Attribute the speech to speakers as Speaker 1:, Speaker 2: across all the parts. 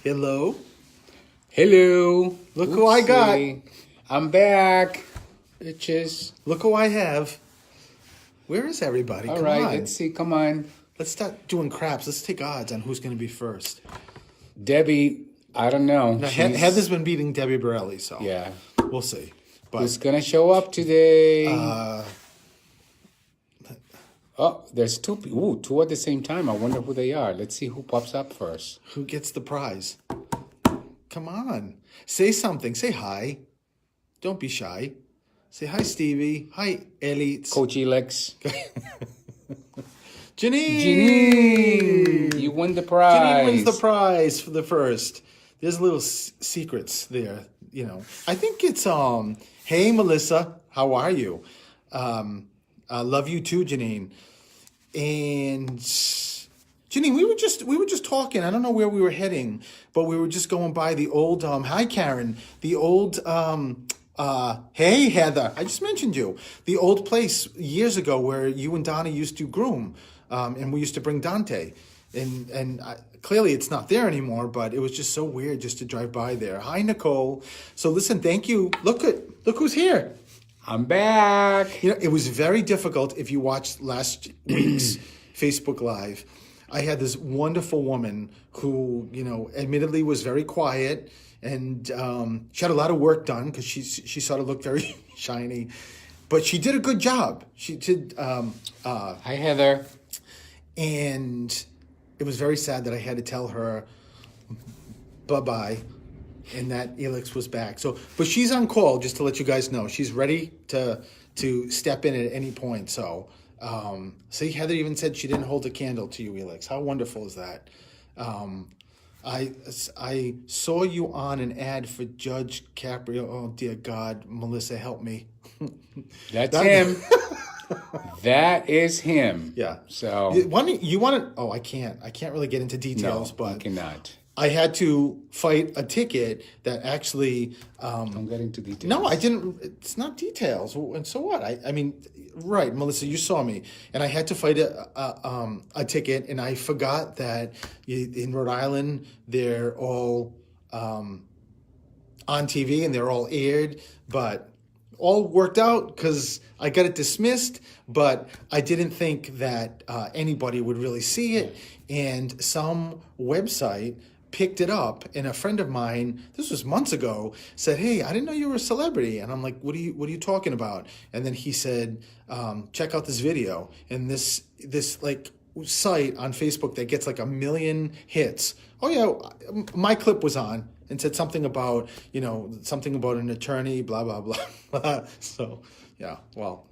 Speaker 1: Hello.
Speaker 2: Hello.
Speaker 1: Look who I got.
Speaker 2: I'm back. Bitches.
Speaker 1: Look who I have. Where is everybody?
Speaker 2: All
Speaker 1: Come
Speaker 2: right,
Speaker 1: on.
Speaker 2: let's see. Come on.
Speaker 1: Let's start doing craps. Let's take odds on who's going to be first.
Speaker 2: Debbie, I don't know.
Speaker 1: Now, Heather's been beating Debbie Borelli, so
Speaker 2: Yeah.
Speaker 1: we'll see. But
Speaker 2: Who's going to show up today? Oh, there's two. Ooh, two at the same time. I wonder who they are. Let's see who pops up first.
Speaker 1: who gets the prize? Come on. Say something. Say hi. Don't be shy. Say hi, Stevie. Hi, Ellie.
Speaker 2: Coach Elex.
Speaker 1: Janine.
Speaker 2: Janine, you win the prize.
Speaker 1: Janine wins the prize for the first. There's little secrets there, you know. I think it's hey Melissa, how are you? I love you too, Janine. And Janine, we were just talking. I don't know where we were heading, but we were just going by the old hi Karen, the old hey Heather, I just mentioned you. The old place years ago where you and Donna used to groom. And we used to bring Dante, and clearly it's not there anymore. But it was just so weird just to drive by there. Hi, Nicole. So listen, thank you. Look who's here.
Speaker 2: I'm back.
Speaker 1: You know, it was very difficult if you watched last week's Facebook Live. I had this wonderful woman who, you know, admittedly was very quiet, and she had a lot of work done because she sort of looked very shiny, but she did a good job. She did.
Speaker 2: Hi, Heather.
Speaker 1: And it was very sad that I had to tell her bye-bye and that Elix was back. So, but she's on call, just to let you guys know. She's ready to step in at any point. So, see, Heather even said she didn't hold a candle to you, Elix. How wonderful is that? I saw you on an ad for Judge Caprio. Oh, dear God, Melissa, help me.
Speaker 2: That's him. That is him.
Speaker 1: Yeah.
Speaker 2: So
Speaker 1: you want to? Oh, I can't really get into details,
Speaker 2: no,
Speaker 1: but
Speaker 2: you cannot.
Speaker 1: I had to fight a ticket that actually.
Speaker 2: Don't get into details.
Speaker 1: No, I didn't. It's not details. And so what? I mean, right, Melissa, you saw me, and I had to fight a ticket, and I forgot that in Rhode Island they're all on TV and they're all aired, but. All worked out because I got it dismissed, but I didn't think that anybody would really see it. And some website picked it up, and a friend of mine, this was months ago, said, "Hey, I didn't know you were a celebrity." And I'm like, "What are you talking about?" And then he said, "Check out this video." And this like site on Facebook that gets like 1 million hits. Oh yeah, my clip was on. And said something about, you know, something about an attorney, blah, blah, blah. So, yeah, well,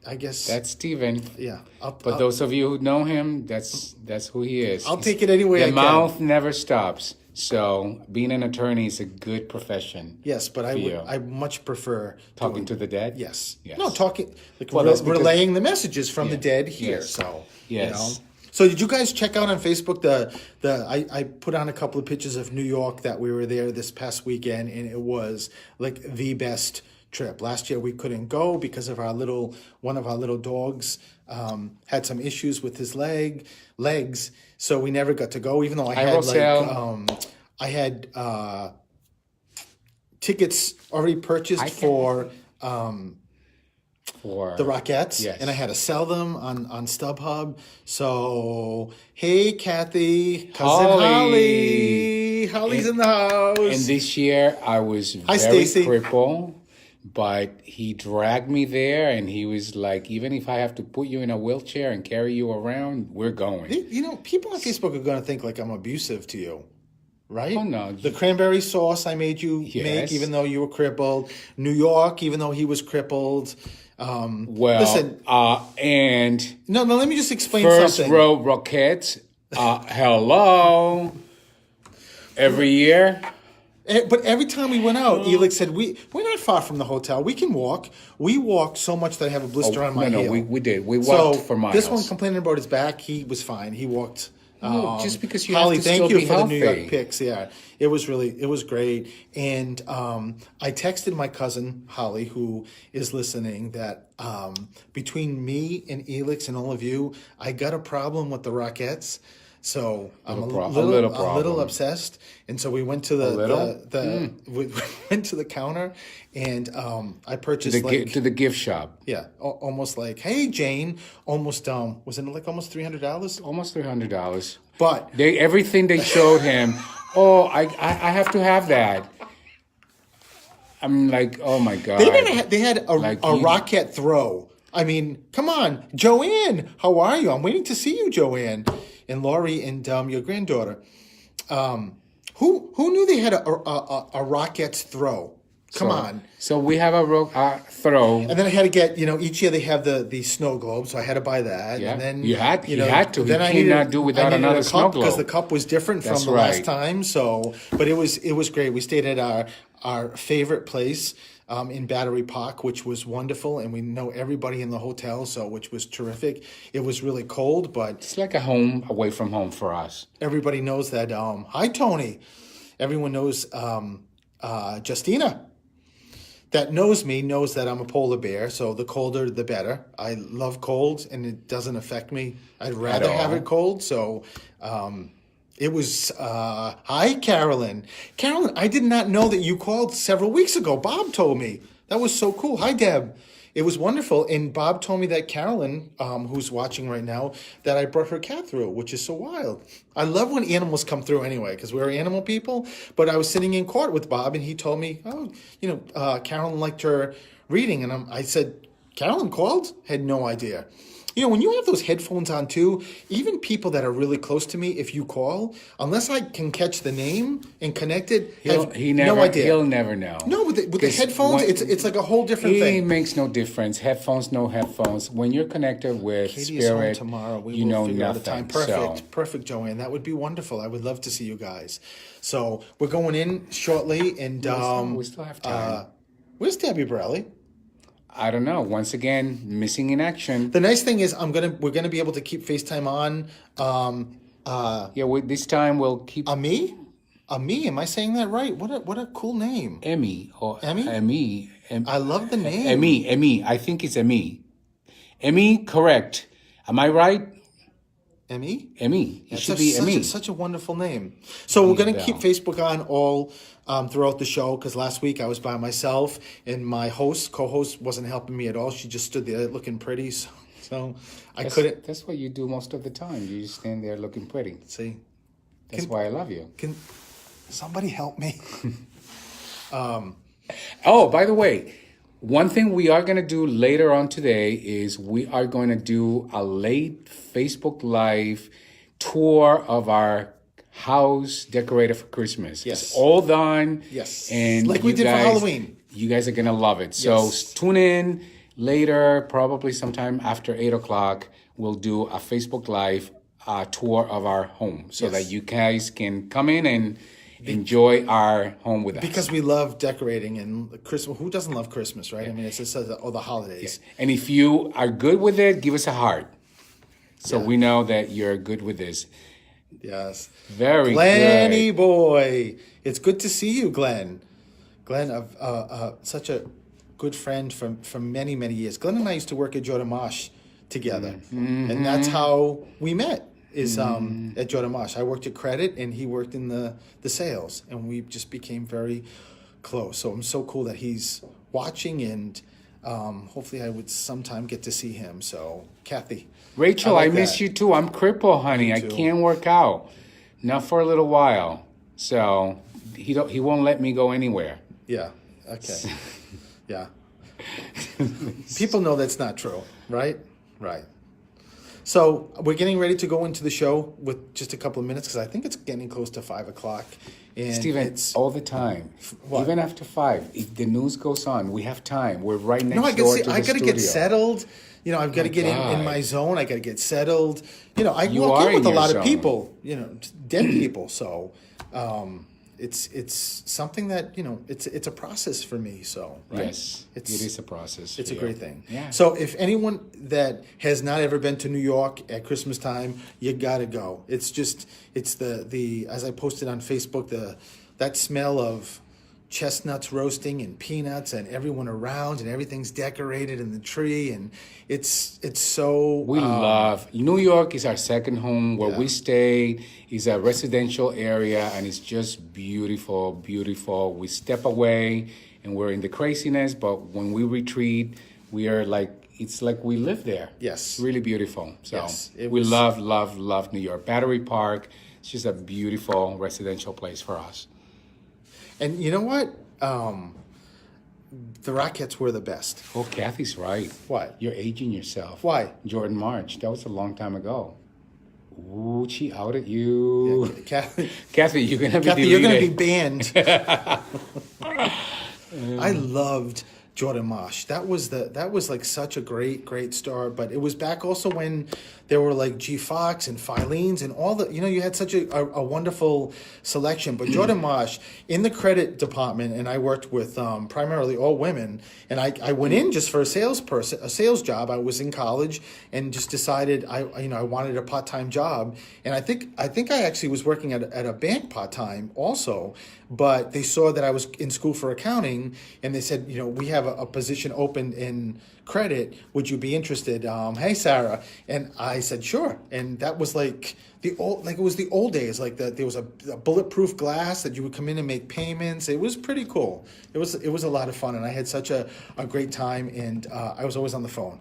Speaker 1: I guess.
Speaker 2: That's Steven.
Speaker 1: Yeah.
Speaker 2: But those of you who know him, that's who he is.
Speaker 1: I'll take it any way I can.
Speaker 2: The mouth never stops. So being an attorney is a good profession.
Speaker 1: Yes, but I much prefer
Speaker 2: talking to the dead.
Speaker 1: Yes.
Speaker 2: Yes.
Speaker 1: No, talking, like
Speaker 2: well,
Speaker 1: relaying the messages from the dead here.
Speaker 2: Yes.
Speaker 1: So,
Speaker 2: yes.
Speaker 1: You know. So did you guys check out on Facebook I put on a couple of pictures of New York that we were there this past weekend, and it was like the best trip. Last year we couldn't go because of one of our little dogs had some issues with his legs, so we never got to go. Even though I had tickets already purchased for the Rockettes,
Speaker 2: yes.
Speaker 1: And I had to sell them on StubHub. So, hey, Kathy, cousin Holly's in the house.
Speaker 2: And this year I was very crippled, but he dragged me there, and he was like, even if I have to put you in a wheelchair and carry you around, we're going.
Speaker 1: You know, people on Facebook are going to think like I'm abusive to you. Right?
Speaker 2: Oh, no.
Speaker 1: The cranberry sauce I made you make, even though you were crippled. New York, even though he was crippled. Listen.
Speaker 2: And
Speaker 1: no, let me just explain
Speaker 2: first
Speaker 1: something.
Speaker 2: Row Rockets. Hello. Every year.
Speaker 1: But every time we went out, Elix said, we're not far from the hotel. We can walk. We walked so much that I have a blister on my heel.
Speaker 2: No, we did. We walked for miles.
Speaker 1: This one complaining about his back, he was fine. He walked.
Speaker 2: Just because you
Speaker 1: Holly,
Speaker 2: have to
Speaker 1: thank
Speaker 2: still
Speaker 1: you
Speaker 2: be
Speaker 1: for
Speaker 2: healthy.
Speaker 1: the New York pics. Yeah, it was great. And I texted my cousin Holly, who is listening, that between me and Elix and all of you, I got a problem with the Rockettes. So I'm a
Speaker 2: problem.
Speaker 1: little obsessed, and so we went to we went to the counter, and I purchased
Speaker 2: to the gift shop.
Speaker 1: Yeah, almost like, hey Jane, almost was it like almost $300?
Speaker 2: Almost $300.
Speaker 1: But
Speaker 2: everything they showed him. Oh, I have to have that. I'm like, oh my God.
Speaker 1: They had a rocket throw. I mean, come on, Joanne, how are you? I'm waiting to see you, Joanne. And Laurie and your granddaughter. Who knew they had a Rockettes throw? Come on.
Speaker 2: So we have a throw.
Speaker 1: And then I had to get, each year they have the snow globe, so I had to buy that.
Speaker 2: Yeah.
Speaker 1: And then
Speaker 2: you had to.
Speaker 1: Then
Speaker 2: I cannot do without another snow globe
Speaker 1: because the cup was different from the last time. So, but it was great. We stayed at our favorite place. In Battery Park, which was wonderful, and we know everybody in the hotel, which was terrific. It was really cold, but
Speaker 2: it's like a home away from home for us.
Speaker 1: Everybody knows that. Hi, Tony. Everyone knows Justina. That knows me knows that I'm a polar bear. So the colder, the better. I love cold, and it doesn't affect me. I'd rather have it cold. So. It was, hi, Carolyn. Carolyn, I did not know that you called several weeks ago. Bob told me. That was so cool. Hi, Deb. It was wonderful. And Bob told me that Carolyn, who's watching right now, that I brought her cat through, which is so wild. I love when animals come through anyway, because we're animal people. But I was sitting in court with Bob, and he told me, Carolyn liked her reading. And I said, Carolyn called? Had no idea. When you have those headphones on too, even people that are really close to me, if you call, unless I can catch the name and connect it, no idea.
Speaker 2: He'll never know.
Speaker 1: No, with the headphones, it's like a whole different thing.
Speaker 2: It makes no difference. Headphones, no headphones. When you're connected with
Speaker 1: Katie
Speaker 2: Spirit,
Speaker 1: is home tomorrow. We
Speaker 2: you
Speaker 1: will
Speaker 2: know
Speaker 1: figure
Speaker 2: nothing.
Speaker 1: Out a time. Perfect, Joanne. That would be wonderful. I would love to see you guys. So we're going in shortly, and
Speaker 2: we still have time.
Speaker 1: Where's Debbie Borelli?
Speaker 2: I don't know. Once again, missing in action.
Speaker 1: The nice thing is, we're gonna be able to keep FaceTime on.
Speaker 2: This time we'll keep.
Speaker 1: Ami? Am I saying that right? What a cool name.
Speaker 2: Emmy or
Speaker 1: Emmy. I love the name.
Speaker 2: Emmy. I think it's Emmy. Emmy, correct. Am I right?
Speaker 1: Emmy.
Speaker 2: It should be Emmy.
Speaker 1: Such a wonderful name. So we're gonna keep Facebook on all. Throughout the show, because last week I was by myself and my co-host wasn't helping me at all. She just stood there looking pretty, so I couldn't.
Speaker 2: That's what you do most of the time. You just stand there looking pretty.
Speaker 1: See,
Speaker 2: that's why I love you.
Speaker 1: Can somebody help me?
Speaker 2: Oh, by the way, one thing we are going to do later on today is we are going to do a late Facebook Live tour of our house decorated for Christmas.
Speaker 1: Yes.
Speaker 2: It's all done.
Speaker 1: Yes.
Speaker 2: And
Speaker 1: like we did for Halloween.
Speaker 2: You guys are going to love it. So tune in later, probably sometime after 8 o'clock. We'll do a Facebook Live tour of our home so that you guys can come in and enjoy our home with us.
Speaker 1: Because we love decorating and Christmas. Who doesn't love Christmas, right? I mean, it's just all the holidays.
Speaker 2: Yeah. And if you are good with it, give us a heart. So we know that you're good with this.
Speaker 1: Yes.
Speaker 2: Very
Speaker 1: Glenny
Speaker 2: good.
Speaker 1: boy. It's good to see you, Glenn. Glenn, such a good friend from many, many years. Glenn and I used to work at Jodamash together. Mm-hmm. And that's how we met, is at Jodamash. I worked at credit and he worked in the sales. And we just became very close. So I'm so cool that he's watching, and hopefully I would sometime get to see him. So, Kathy.
Speaker 2: Rachel, I miss you too. I'm crippled, honey. I can't work out. Not for a little while. So he won't let me go anywhere.
Speaker 1: Yeah. Okay. Yeah. People know that's not true, right? Right. So we're getting ready to go into the show with just a couple of minutes, because I think it's getting close to 5 o'clock. And
Speaker 2: Steven, it's all the time.
Speaker 1: What?
Speaker 2: Even after 5, if the news goes on, we have time. We're right next door to the studio.
Speaker 1: I got to get settled. I've got to get in my zone. I got to get settled. I walk in with a lot of people, dead people. So it's something that, it's a process for me. So, right?
Speaker 2: Yes, it is a process.
Speaker 1: It's a great thing.
Speaker 2: Yeah.
Speaker 1: So if anyone that has not ever been to New York at Christmas time, you got to go. It's the as I posted on Facebook, that smell of chestnuts roasting and peanuts and everyone around and everything's decorated in the tree, and it's so
Speaker 2: We love New York is our second home where we stay. It's a residential area and it's just beautiful, beautiful. We step away and we're in the craziness, but when we retreat, we are like it's like we live there.
Speaker 1: Yes.
Speaker 2: It's really beautiful. So
Speaker 1: Yes,
Speaker 2: we love New York. Battery Park. It's just a beautiful residential place for us.
Speaker 1: And you know what? The Rockettes were the best.
Speaker 2: Oh, Kathy's right.
Speaker 1: What?
Speaker 2: You're aging yourself.
Speaker 1: Why?
Speaker 2: Jordan March. That was a long time ago. Ooh, she outed you. Kathy, you're gonna be
Speaker 1: Kathy,
Speaker 2: deleted.
Speaker 1: you're going to be banned. I loved Jordan Marsh. That was like such a great star. But it was back also when there were like G Fox and Filene's and all the, you had such a wonderful selection. But Jordan Marsh in the credit department, and I worked with primarily all women, and I went in just for a sales job. I was in college and just decided I wanted a part-time job, and I think I actually was working at a bank part-time also. But they saw that I was in school for accounting, and they said, we have a position open in credit. Would you be interested? Hey, Sarah. And I said, sure. And that was like it was the old days, like there was a bulletproof glass that you would come in and make payments. It was pretty cool. It was a lot of fun, and I had such a great time, and I was always on the phone.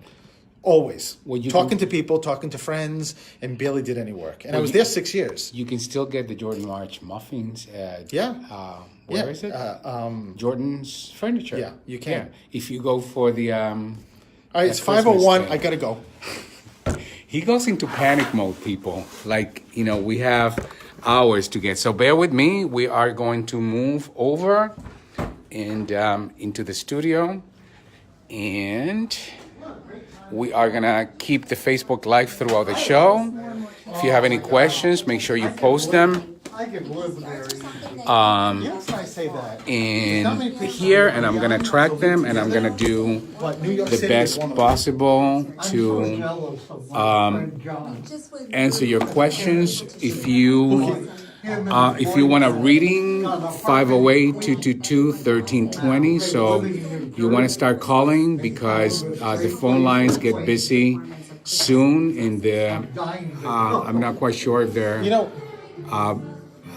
Speaker 1: Always. Talking to people, talking to friends, and barely did any work. And I was there 6 years.
Speaker 2: You can still get the Jordan March muffins at where is it? Jordan's Furniture.
Speaker 1: Yeah, you can.
Speaker 2: Yeah. If you go for the
Speaker 1: All right, it's 5:01. I gotta go.
Speaker 2: He goes into panic mode, people. Like, we have hours to get. So bear with me. We are going to move over and into the studio, and we are going to keep the Facebook Live throughout the show. If you have any questions, make sure you post them.
Speaker 1: Yes, I say that.
Speaker 2: And here, and I'm going to track them, and I'm going to do the best possible to answer your questions. If you want a reading, 508-222-1320. So you want to start calling because the phone lines get busy soon, and I'm not quite sure if they're.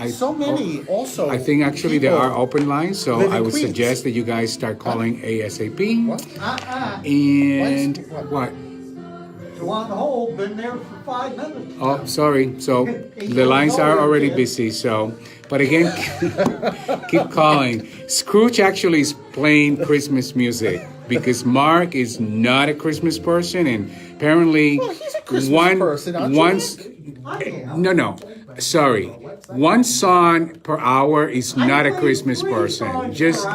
Speaker 1: So many also.
Speaker 2: I think actually there are open lines, so I would suggest that you guys start calling ASAP.
Speaker 1: What?
Speaker 2: And what?
Speaker 3: You on the hold, been there for 5 minutes.
Speaker 2: Oh, sorry. So the lines are already busy. So, but again, keep calling. Scrooge actually is playing Christmas music because Mark is not a Christmas person, and apparently
Speaker 1: he's a Christmas person, aren't you?
Speaker 2: No. Sorry. 1 song per hour is not a Christmas person. Just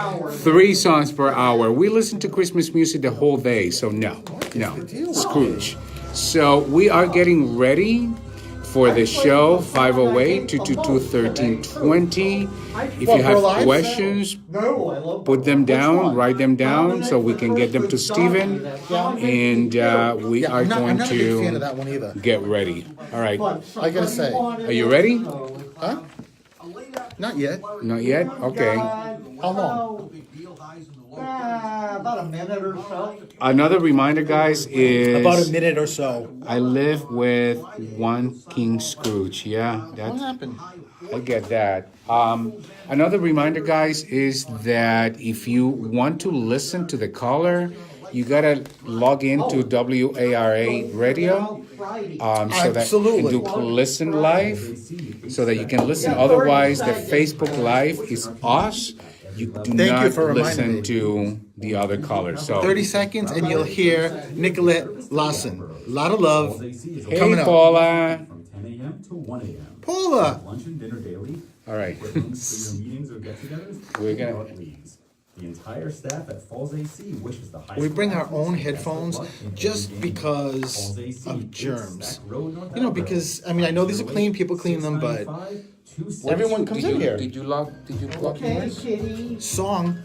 Speaker 2: 3 songs per hour. We listen to Christmas music the whole day, so no. Scrooge. So we are getting ready for the show, 508-222-1320. If you have questions, put them down, write them down so we can get them to Steven. And we are going to get ready. All right.
Speaker 1: I gotta say.
Speaker 2: Are you ready?
Speaker 1: Huh? Not yet.
Speaker 2: Not yet? Okay.
Speaker 1: How long?
Speaker 3: About a minute or so.
Speaker 2: Another reminder, guys, is
Speaker 1: About a minute or so.
Speaker 2: I live with one King Scrooge. Yeah,
Speaker 1: What
Speaker 2: that's.
Speaker 1: happened?
Speaker 2: I get that. Another reminder, guys, is that if you want to listen to the caller, you gotta log into WARA radio, so that
Speaker 1: Absolutely.
Speaker 2: you can listen live, so that you can listen. Otherwise, the Facebook Live is us. You do
Speaker 1: Thank
Speaker 2: not
Speaker 1: you for reminding
Speaker 2: listen
Speaker 1: me.
Speaker 2: to the other callers. So
Speaker 1: 30 seconds and you'll hear Nicolette Lawson. A lot of love
Speaker 2: hey,
Speaker 1: coming up.
Speaker 2: Paula.
Speaker 4: From 10 a.m. to 1 a.m.
Speaker 1: Paula.
Speaker 4: Lunch and dinner daily.
Speaker 2: All right.
Speaker 4: With links for your meetings or get-togethers.
Speaker 2: We're gonna-
Speaker 4: and what leagues. The entire staff at Falls AC wishes the high
Speaker 1: We
Speaker 4: school
Speaker 1: bring our
Speaker 4: athletes
Speaker 1: own
Speaker 4: the best of
Speaker 1: headphones
Speaker 4: luck in
Speaker 1: just
Speaker 4: every game.
Speaker 1: because
Speaker 4: Falls AC,
Speaker 1: of
Speaker 4: 8
Speaker 1: germs.
Speaker 4: Sack Road, North
Speaker 1: You know,
Speaker 4: Attleboro.
Speaker 1: because, I mean, I know these are clean, people clean them, but
Speaker 4: 695-266.
Speaker 1: everyone comes in here.
Speaker 2: Did you log
Speaker 3: Okay,
Speaker 2: yours?
Speaker 3: kitty.
Speaker 1: Song.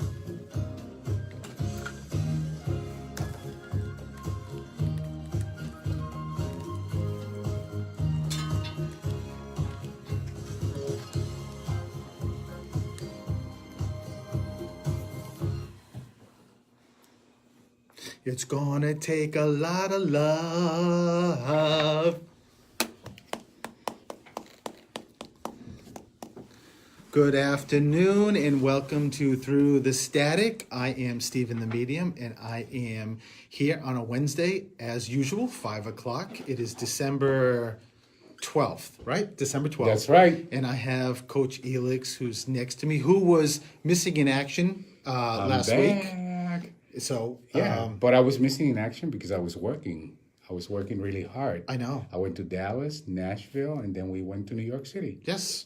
Speaker 1: It's gonna take a lot of love. Good afternoon and welcome to Through the Static. I am Steven the Medium and I am here on a Wednesday as usual, 5 o'clock. It is December 12th, right? December 12th.
Speaker 2: That's right.
Speaker 1: And I have Coach Elix who's next to me, who was missing in action last week. So,
Speaker 2: Yeah, but I was missing in action because I was working. I was working really hard.
Speaker 1: I know.
Speaker 2: I went to Dallas, Nashville, and then we went to New York City.
Speaker 1: Yes.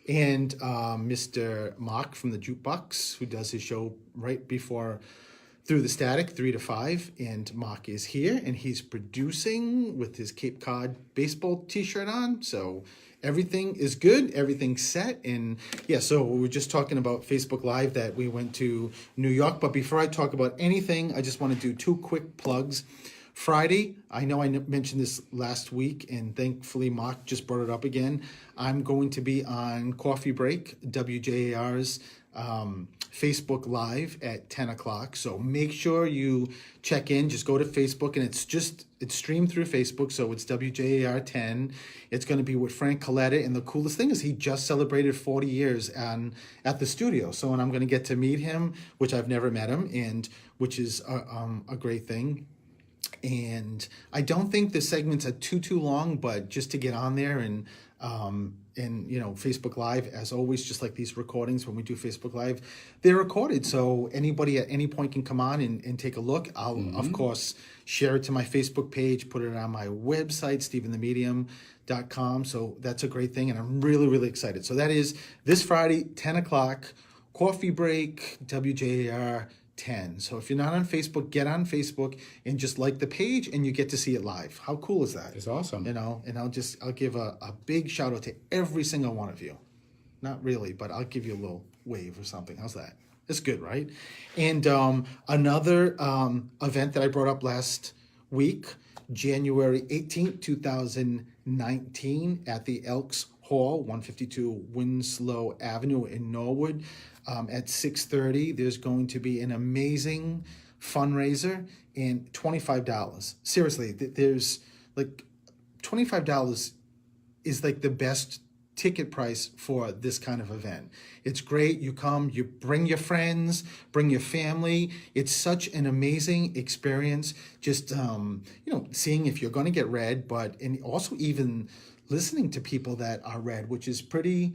Speaker 1: And Mr. Mark from the Jukebox, who does his show right before Through the Static, 3 to 5. And Mark is here, and he's producing with his Cape Cod baseball T-shirt on. So everything is good. Everything's set. And yeah, so we were just talking about Facebook Live that we went to New York. But before I talk about anything, I just want to do 2 quick plugs. Friday, I know I mentioned this last week, and thankfully Mark just brought it up again. I'm going to be on Coffee Break, WJAR's Facebook Live at 10 o'clock. So make sure you check in. Just go to Facebook, and it's streamed through Facebook, so it's WJAR 10. It's going to be with Frank Coletta, and the coolest thing is he just celebrated 40 years at the studio. So, and I'm going to get to meet him, which I've never met him, and which is a great thing. And I don't think the segments are too long, but just to get on there and Facebook Live, as always, just like these recordings when we do Facebook Live, they're recorded. So anybody at any point can come on and take a look. I'll, of course, share it to my Facebook page, put it on my website, steventhemedium.com. So that's a great thing. And I'm really, really excited. So that is this Friday, 10 o'clock, Coffee Break, WJAR 10. So if you're not on Facebook, get on Facebook and just like the page, and you get to see it live. How cool is that?
Speaker 2: It's awesome.
Speaker 1: And I'll give a big shout out to every single one of you. Not really, but I'll give you a little wave or something. How's that? It's good, right? And another event that I brought up last week, January 18th, 2019 at the Elks Hall, 152 Winslow Avenue in Norwood. At 6:30, there's going to be an amazing fundraiser, and $25. Seriously, there's like $25 is like the best ticket price for this kind of event. It's great. You come, you bring your friends, bring your family. It's such an amazing experience. Just seeing if you're going to get read, and also even listening to people that are read, which is pretty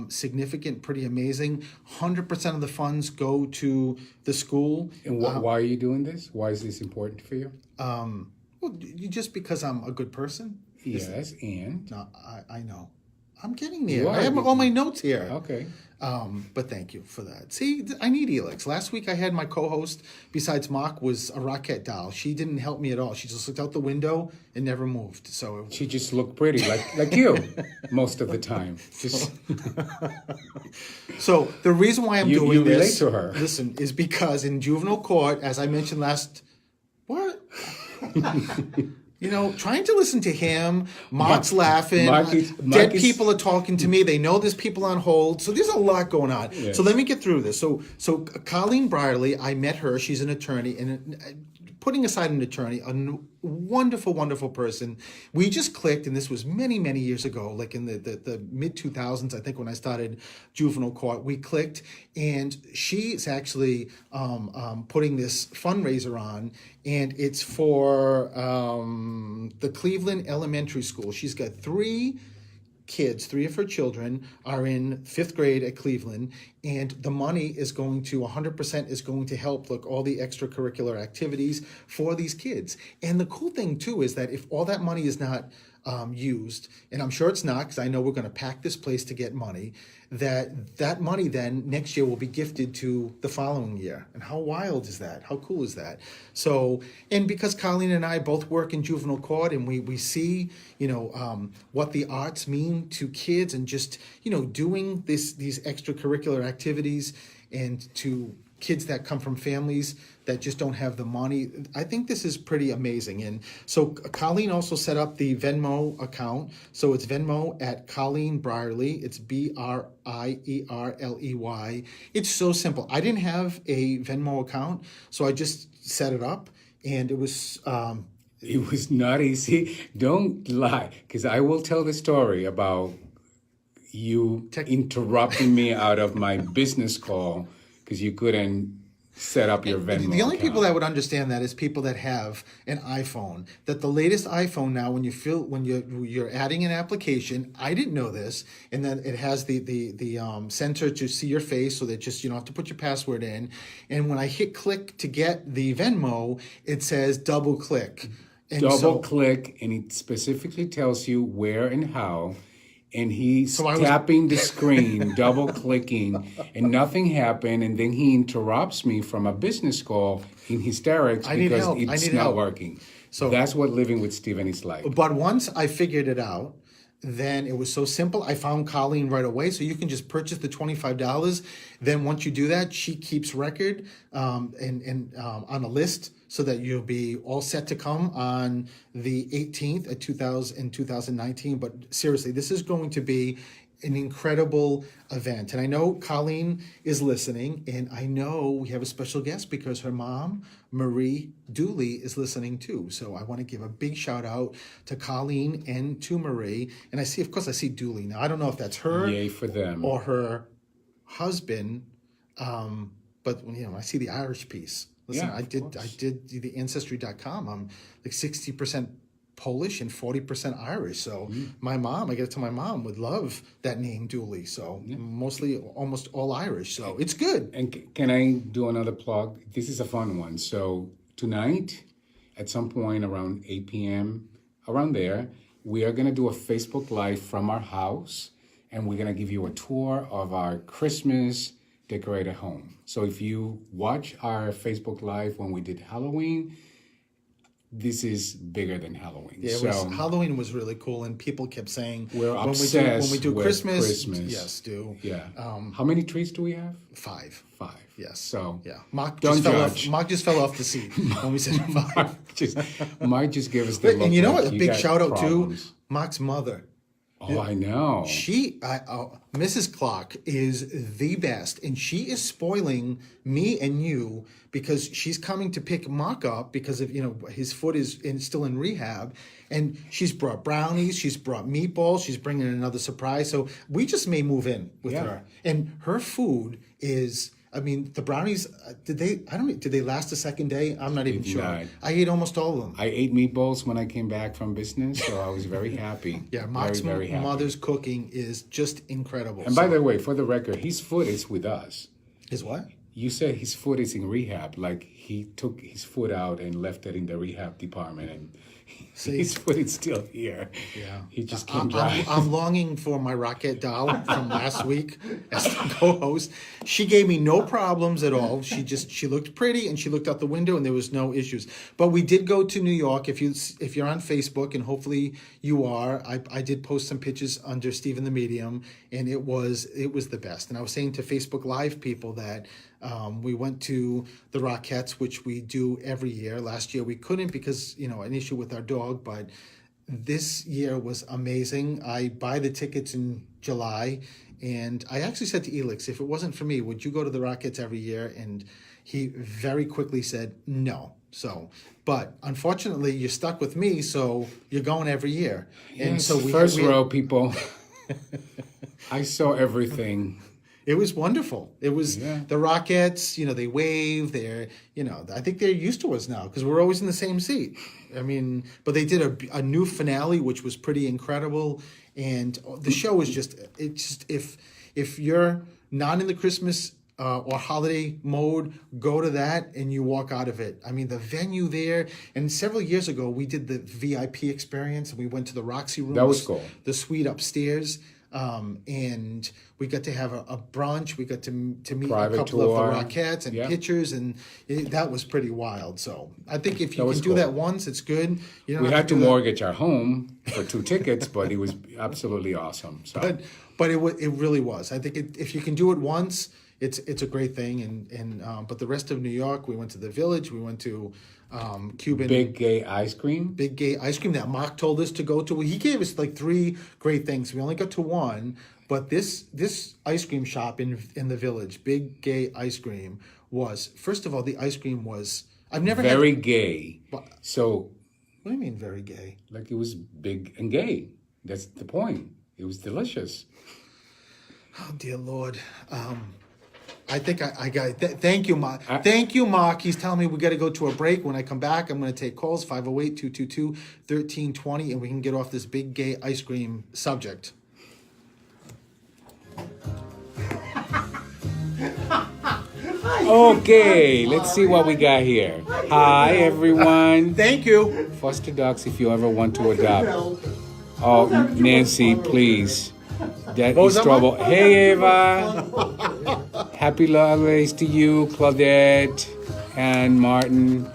Speaker 1: significant, pretty amazing. 100% of the funds go to the school.
Speaker 2: And why are you doing this? Why is this important for you?
Speaker 1: Just because I'm a good person.
Speaker 2: Yes, and?
Speaker 1: No, I know. I'm getting there. I have all my notes here.
Speaker 2: Okay.
Speaker 1: But thank you for that. See, I need Elix. Last week I had my co-host, besides Mark, was a Rockette doll. She didn't help me at all. She just looked out the window and never moved. So
Speaker 2: she just looked pretty, like you, most of the time.
Speaker 1: So the reason why I'm doing this,
Speaker 2: relate to her.
Speaker 1: Listen, is because in juvenile court, as I mentioned what? Trying to listen to him, Mark's laughing, dead people are talking to me, they know there's people on hold, so there's a lot going on. Yes. So let me get through this. So Colleen Brierley, I met her, she's an attorney, and putting aside an attorney, a wonderful, wonderful person. We just clicked, and this was many, many years ago, like in the mid-2000s, I think, when I started juvenile court. We clicked, and she's actually putting this fundraiser on, and it's for the Cleveland Elementary School. She's got 3 kids, 3 of her children are in 5th grade at Cleveland, and the money is going to 100% is going to help all the extracurricular activities for these kids. And the cool thing too is that if all that money is not used, and I'm sure it's not, because I know we're going to pack this place to get money, that money then next year will be gifted to the following year. And how wild is that? How cool is that? So, and because Colleen and I both work in juvenile court, and we see, what the arts mean to kids, and just, doing these extracurricular activities, and to kids that come from families that just don't have the money. I think this is pretty amazing. And so Colleen also set up the Venmo account. So it's Venmo at Colleen Brierley. It's Brierley. It's so simple. I didn't have a Venmo account, so I just set it up. and it was.
Speaker 2: It was not easy. Don't lie, because I will tell the story about you interrupting me out of my business call because you couldn't set up your Venmo
Speaker 1: The only
Speaker 2: account.
Speaker 1: people that would understand that is people that have an iPhone. That the latest iPhone now, when you're adding an application, I didn't know this, and then it has the sensor to see your face, so that just you don't have to put your password in. And when I hit click to get the Venmo, it says double click. And
Speaker 2: Double click, and it specifically tells you where and how. And he's tapping the screen, double clicking, and nothing happened. And then he interrupts me from a business call in hysterics because it's not working. So that's what living with Steven is like.
Speaker 1: But once I figured it out, then it was so simple. I found Colleen right away. So you can just purchase the $25. Then once you do that, she keeps record and on a list so that you'll be all set to come on the 18th of 2019. But seriously, this is going to be an incredible event. And I know Colleen is listening, and I know we have a special guest because her mom, Marie Dooley, is listening too. So I want to give a big shout out to Colleen and to Marie. And I see Dooley now. I don't know if that's her
Speaker 2: Yay for them.
Speaker 1: or her husband, but I see the Irish piece. Listen,
Speaker 2: Yeah,
Speaker 1: I did the Ancestry.com. I'm like 60% Polish and 40% Irish. So my mom, I get it to my mom, would love that name Dooley. So almost all Irish. So it's good.
Speaker 2: And can I do another plug? This is a fun one. So tonight, at some point around 8 p.m., around there, we are going to do a Facebook Live from our house, and we're going to give you a tour of our Christmas decorated home. So if you watch our Facebook Live when we did Halloween, this is bigger than Halloween.
Speaker 1: Yeah, Halloween was really cool, and people kept saying
Speaker 2: we're obsessed
Speaker 1: when we do
Speaker 2: with
Speaker 1: Christmas. Yes, do.
Speaker 2: Yeah. How many trees do we have?
Speaker 1: 5.
Speaker 2: 5.
Speaker 1: Yes.
Speaker 2: So
Speaker 1: yeah,
Speaker 2: Mark just
Speaker 1: fell off the seat when we said 5.
Speaker 2: Mark just gave us the look.
Speaker 1: And you know what? A big
Speaker 2: got
Speaker 1: shout out
Speaker 2: problems.
Speaker 1: to Mark's mother.
Speaker 2: Oh, I know.
Speaker 1: Mrs. Clark is the best, and she is spoiling me and you because she's coming to pick Mark up because of his foot is still in rehab, and she's brought brownies, she's brought meatballs, she's bringing another surprise. So we just may move in with her, and her food is. I mean, the brownies, did they last the second day? I'm not even sure.
Speaker 2: Not.
Speaker 1: I ate almost all of them.
Speaker 2: I ate meatballs when I came back from business, so I was very happy.
Speaker 1: Yeah, Mark's
Speaker 2: very happy.
Speaker 1: mother's cooking is just incredible.
Speaker 2: And by the way, for the record, his foot is with us.
Speaker 1: His what?
Speaker 2: You said his foot is in rehab, like he took his foot out and left it in the rehab department, and his foot is still here.
Speaker 1: Yeah,
Speaker 2: he just can't drive.
Speaker 1: I'm longing for my Rocket doll from last week as the co-host. She gave me no problems at all. She looked pretty, and she looked out the window, and there was no issues. But we did go to New York. If you're on Facebook, and hopefully you are, I did post some pictures under Steven the Medium, and it was the best. And I was saying to Facebook Live people that. We went to the Rockettes, which we do every year. Last year we couldn't because, an issue with our dog, but this year was amazing. I buy the tickets in July, and I actually said to Elix, if it wasn't for me, would you go to the Rockettes every year? And he very quickly said no. So, but unfortunately you're stuck with me, so you're going every year. And
Speaker 2: yes,
Speaker 1: so
Speaker 2: first row people, I saw everything.
Speaker 1: It was wonderful. It was the Rockettes, they wave. They're, I think they're used to us now because we're always in the same seat. I mean, but they did a new finale, which was pretty incredible. And the show is if you're not in the Christmas or holiday mode, go to that and you walk out of it. I mean, the venue there, and several years ago, we did the VIP experience and we went to the Roxy Room.
Speaker 2: That was cool.
Speaker 1: The suite upstairs. And we got to have a brunch. We got to meet
Speaker 2: Private
Speaker 1: a couple
Speaker 2: tour.
Speaker 1: of the Rockettes and pictures, and that was pretty wild. So I think if you can do
Speaker 2: cool.
Speaker 1: that once, it's good.
Speaker 2: We had to mortgage our home for 2 tickets, but it was absolutely awesome. So.
Speaker 1: But it really was. I think if you can do it once, it's a great thing. And but the rest of New York, we went to the Village. We went to Cuban
Speaker 2: Big Gay Ice Cream.
Speaker 1: Big Gay Ice Cream that Mark told us to go to. He gave us like 3 great things. We only got to one, but this ice cream shop in the Village, Big Gay Ice Cream, was, first of all, the ice cream was I've never
Speaker 2: very
Speaker 1: had.
Speaker 2: gay. So,
Speaker 1: What do you mean very gay?
Speaker 2: like, it was big and gay. That's the point. It was delicious.
Speaker 1: Oh dear Lord. I think I got. Thank you, Mark. Thank you, Mark. He's telling me we got to go to a break. When I come back, I'm going to take calls 508-222-1320, and we can get off this big gay ice cream subject.
Speaker 2: Okay, let's see what we got here. Hi, everyone.
Speaker 1: Thank you.
Speaker 2: Foster dogs, if you ever want to adopt. Oh, Nancy, please. That
Speaker 1: What was
Speaker 2: is
Speaker 1: that,
Speaker 2: trouble.
Speaker 1: Mark?
Speaker 2: Hey, Ava. Happy holidays to you, Claudette and Martin.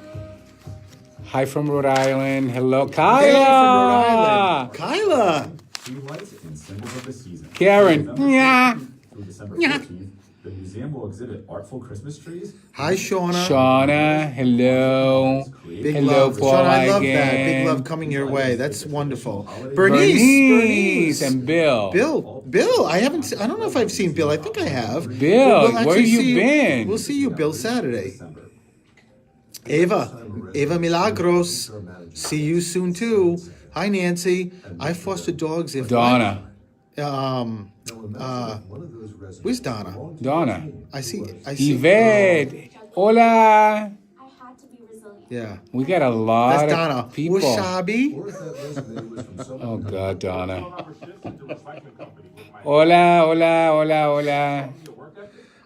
Speaker 2: Hi from Rhode Island. Hello, Kyla.
Speaker 1: Hey, from Rhode Island. Kyla.
Speaker 4: Tree lights and symbols of the season.
Speaker 2: Karen.
Speaker 4: November
Speaker 2: Yeah.
Speaker 4: 13th through December 14th, the museum will exhibit artful Christmas trees.
Speaker 1: Hi, Shauna.
Speaker 2: Shauna, hello.
Speaker 1: Big
Speaker 2: Hello,
Speaker 1: love.
Speaker 2: Paul.
Speaker 1: Shauna, I love that.
Speaker 2: again.
Speaker 1: Big love coming your way. That's wonderful.
Speaker 2: Bernice and Bill.
Speaker 1: Bill. I haven't. I don't know if I've seen Bill. I think I have.
Speaker 2: Bill,
Speaker 1: We'll
Speaker 2: where
Speaker 1: actually
Speaker 2: you
Speaker 1: see
Speaker 2: been?
Speaker 1: We'll see you, Bill, Saturday.
Speaker 4: December.
Speaker 1: Eva Milagros. See you soon too. Hi, Nancy. I foster dogs. If
Speaker 2: Donna.
Speaker 1: Where's Donna?
Speaker 2: Donna.
Speaker 1: I see.
Speaker 2: Yvette. Hola.
Speaker 5: I had to be resilient.
Speaker 1: Yeah.
Speaker 2: We got a lot
Speaker 1: That's
Speaker 2: of
Speaker 1: Donna.
Speaker 2: people.
Speaker 1: Wasabi.
Speaker 2: Oh, God, Donna. Hola, hola, hola, hola.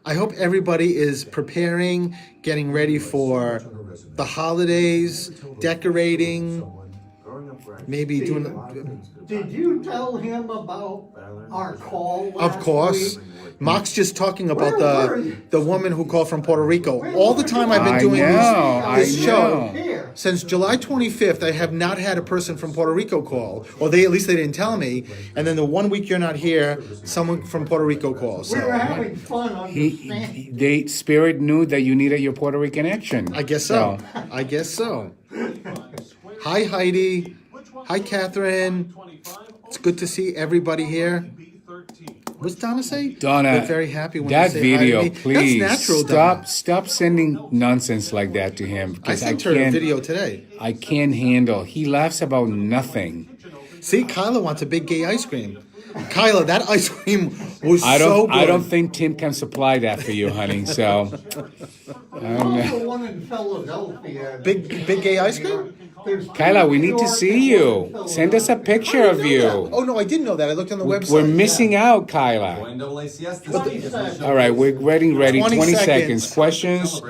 Speaker 1: I hope everybody is preparing, getting ready for the holidays, decorating, maybe doing.
Speaker 3: Did you tell him about our call
Speaker 1: Of
Speaker 3: last
Speaker 1: course.
Speaker 3: week?
Speaker 1: Mark's just talking about
Speaker 3: Where were you?
Speaker 1: the woman who called from Puerto Rico. All the time I've been
Speaker 2: I
Speaker 1: doing
Speaker 2: know,
Speaker 1: this
Speaker 2: I
Speaker 1: show.
Speaker 2: know.
Speaker 3: Here.
Speaker 1: Since July 25th, I have not had a person from Puerto Rico call, or at least they didn't tell me. And then the 1 week you're not here, someone from Puerto Rico calls.
Speaker 3: We were
Speaker 1: So
Speaker 3: having fun understanding.
Speaker 2: The Spirit knew that you needed your Puerto Rican action.
Speaker 1: I guess so. I guess so. Hi, Heidi. Hi, Catherine. It's good to see everybody here. What's Donna say?
Speaker 2: Donna,
Speaker 1: We're very happy when
Speaker 2: that
Speaker 1: you say
Speaker 2: video,
Speaker 1: hi to me.
Speaker 2: please.
Speaker 1: That's natural, Donna.
Speaker 2: Stop sending nonsense like that to him.
Speaker 1: I
Speaker 2: Because
Speaker 1: sent her a video today.
Speaker 2: I can't handle. He laughs about nothing.
Speaker 1: See, Kyla wants a big gay ice cream. Kyla, that ice cream was so good.
Speaker 2: I don't think Tim can supply that for you, honey. So
Speaker 3: Also one in Philadelphia.
Speaker 1: Big gay ice cream?
Speaker 3: There's
Speaker 2: Kyla, we
Speaker 3: two
Speaker 2: need to
Speaker 3: New
Speaker 2: see
Speaker 3: York
Speaker 2: you.
Speaker 3: and
Speaker 2: Send us a picture of you.
Speaker 1: Oh no, I didn't know that. I looked on the website.
Speaker 2: We're missing out, Kyla.
Speaker 4: NAACS this week.
Speaker 2: All right, we're getting ready.
Speaker 1: 20
Speaker 2: 20
Speaker 1: seconds.
Speaker 2: seconds. Questions?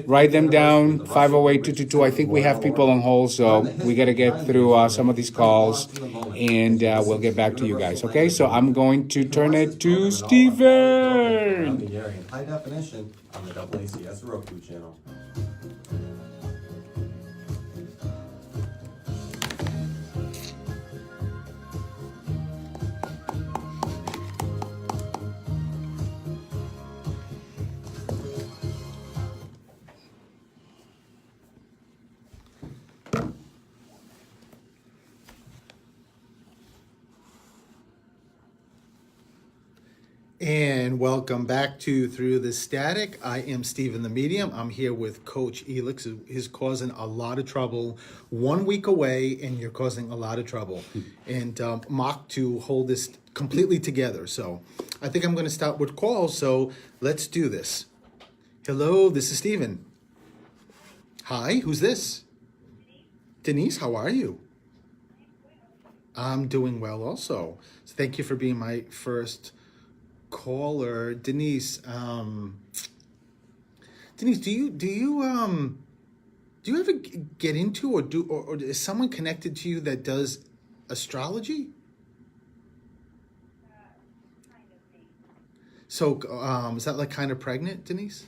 Speaker 2: Write them down. 508-222. I think we have people on hold, so we got to get through some of these calls, and we'll get back to you guys. Okay, so I'm going to turn it to Steven.
Speaker 4: In high definition on the NAACS Roku channel.
Speaker 1: And welcome back to Through the Static. I am Steven the Medium. I'm here with Coach Elix, who is causing a lot of trouble. 1 week away, and you're causing a lot of trouble. And Mark to hold this completely together. So I think I'm going to start with calls. So let's do this. Hello, this is Steven. Hi, who's this? Denise, how are you? I'm doing well also. So thank you for being my first caller. Denise, Denise, do you ever get into or is someone connected to you that does astrology? So is that like kind of pregnant, Denise?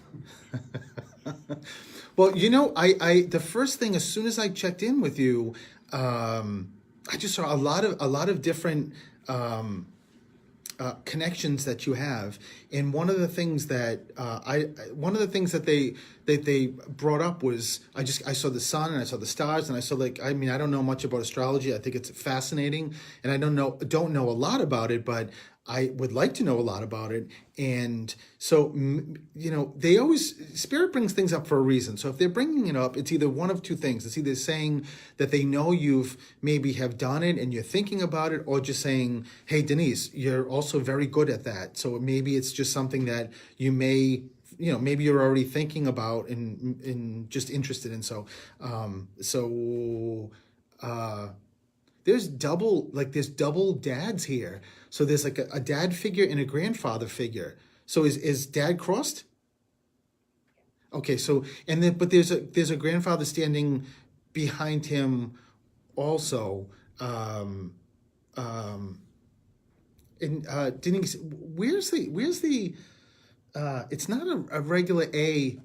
Speaker 1: Well, you know, I the first thing as soon as I checked in with you, I just saw a lot of different connections that you have, and one of the things that that they brought up was I saw the sun and I saw the stars and I saw I don't know much about astrology. I think it's fascinating, and I don't know a lot about it, but I would like to know a lot about it. And so, they always, Spirit brings things up for a reason. So if they're bringing it up, it's either one of two things. It's either saying that they know you've maybe have done it and you're thinking about it, or just saying, hey, Denise, you're also very good at that. So maybe it's just something that you may, maybe you're already thinking about and just interested in. There's double dads here. So there's like a dad figure and a grandfather figure. So is dad crossed? Okay, so but there's a grandfather standing behind him also. Denise, where's the it's not a regular A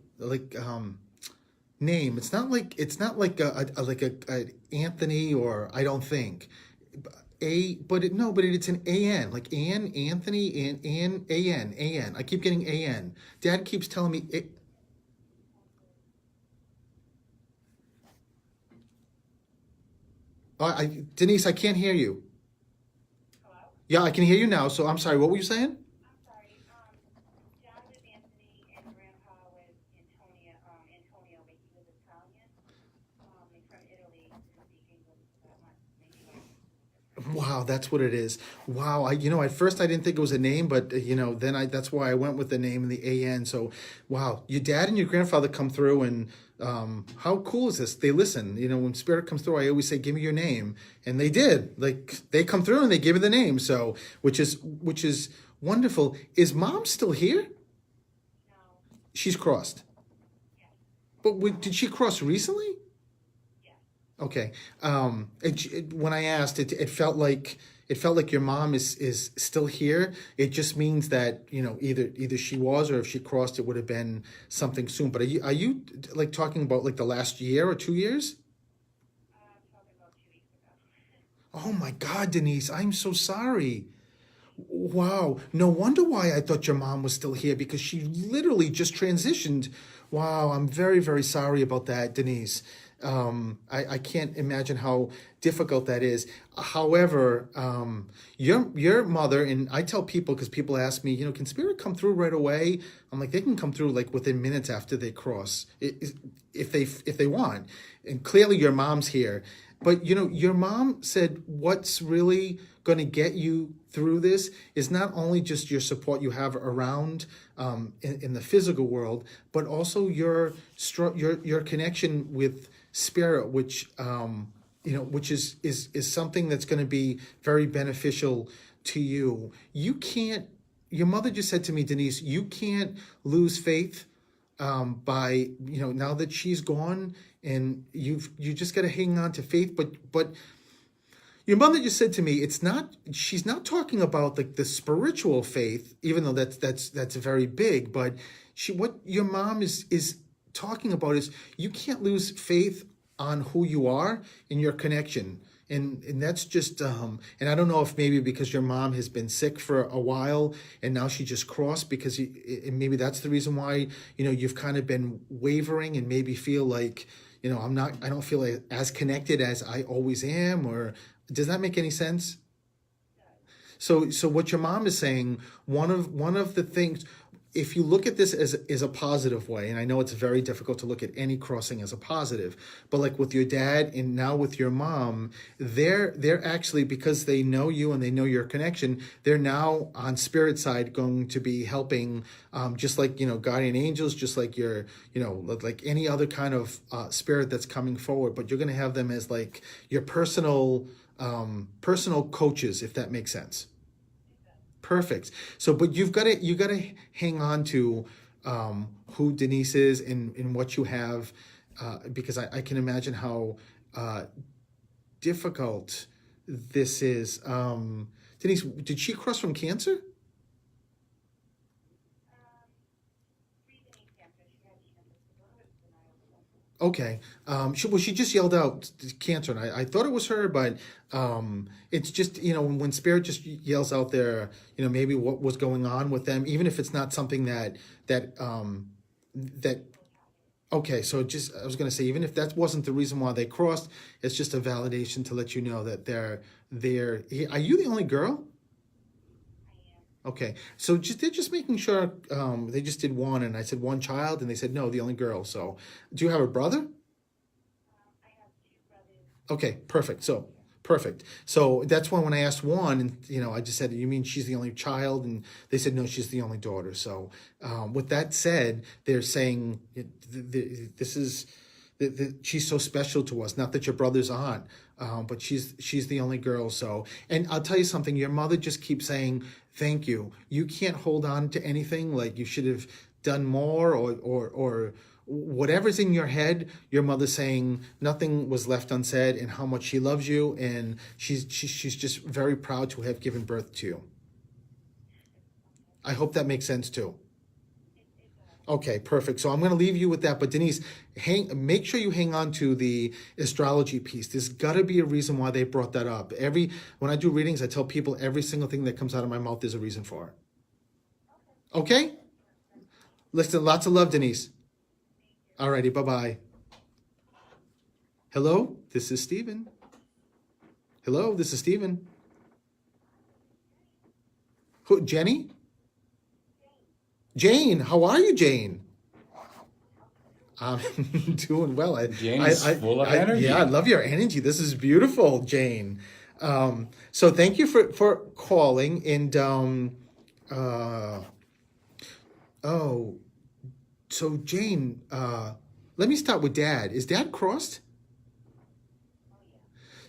Speaker 1: name. It's not like a Anthony, or I don't think but it's an AN, like Anthony, and AN. I keep getting AN. Dad keeps telling me Denise, I can't hear you.
Speaker 6: Hello?
Speaker 1: Yeah, I can hear you now. So I'm sorry. What were you saying?
Speaker 6: I'm sorry. Dad was Anthony and Grandpa was Antonio, but he was Italian. From Italy, didn't speak English that much. Maybe
Speaker 1: Wow, that's what it is. Wow, at first I didn't think it was a name, but then that's why I went with the name and the AN. So, wow, your dad and your grandfather come through, and how cool is this? They listen. When Spirit comes through, I always say, "Give me your name," and they did. Like, they come through and they give me the name. So, which is wonderful. Is Mom still here?
Speaker 6: No.
Speaker 1: She's crossed.
Speaker 6: Yes.
Speaker 1: But did she cross recently?
Speaker 6: Yes.
Speaker 1: Okay. When I asked, it felt like your mom is still here. It just means that either she was, or if she crossed, it would have been something soon. But are you like talking about like the last year or 2 years?
Speaker 6: I'm talking about 2 weeks ago.
Speaker 1: Oh my God, Denise, I'm so sorry. Wow. No wonder why I thought your mom was still here, because she literally just transitioned. Wow. I'm very, very sorry about that, Denise. I can't imagine how difficult that is. However, your mother, and I tell people, because people ask me, can Spirit come through right away? I'm like, they can come through like within minutes after they cross, if they want. And clearly your mom's here. But your mom said what's really going to get you through this is not only just your support you have around in the physical world, but also your connection with Spirit, which is something that's going to be very beneficial to you. Your mother just said to me, Denise, you can't lose faith by now that she's gone, and you just got to hang on to faith. But your mother just said to me, she's not talking about like the spiritual faith, even though that's very big. But what your mom is talking about is you can't lose faith on who you are and your connection. And that's just, and I don't know if maybe because your mom has been sick for a while and now she just crossed, because and maybe that's the reason why, you've kind of been wavering and maybe feel like, I don't feel like as connected as I always am. Or does that make any sense? So what your mom is saying, one of the things, if you look at this as a positive way, and I know it's very difficult to look at any crossing as a positive, but like with your dad and now with your mom, they're actually, because they know you and they know your connection, they're now on Spirit side going to be helping, just like, guardian angels, just like your, like any other kind of spirit that's coming forward, but you're going to have them as like your personal coaches, if that makes sense. Perfect. So, but you got to hang on to who Denise is and what you have, because I can imagine how difficult this is. Denise, did she cross from cancer?
Speaker 6: Reasoning cancer. She had cancer.
Speaker 1: Okay. She just yelled out cancer, and I thought it was her, but it's just, when Spirit just yells out there, maybe what was going on with them, even if it's not something that Okay, so just I was gonna say, even if that wasn't the reason why they crossed, it's just a validation to let you know that they're. Are you the only girl? Okay, so they're just making sure. They just did one, and I said one child, and they said no, the only girl. So, do you have a brother?
Speaker 6: I have two brothers.
Speaker 1: Okay, perfect. So perfect. So that's why when I asked one, and I just said, "You mean she's the only child?" And they said, "No, she's the only daughter." So with that said, they're saying this is she's so special to us. Not that your brothers aren't, but she's the only girl. So, and I'll tell you something. Your mother just keeps saying, "Thank you." You can't hold on to anything. Like you should have done more, or whatever's in your head, your mother's saying nothing was left unsaid, and how much she loves you, and she's just very proud to have given birth to you. I hope that makes sense too. Okay, perfect. So I'm going to leave you with that. But Denise, make sure you hang on to the astrology piece. There's got to be a reason why they brought that up. When I do readings, I tell people every single thing that comes out of my mouth, there's a reason for it. Okay? Listen, lots of love, Denise. Alrighty, bye-bye. Hello, this is Steven. Hello, this is Steven. Who, Jenny? Jane, how are you, Jane? I'm doing well.
Speaker 2: Jane is full of energy.
Speaker 1: Yeah, I love your energy. This is beautiful, Jane. So thank you for calling. And so Jane, let me start with Dad. Is Dad crossed?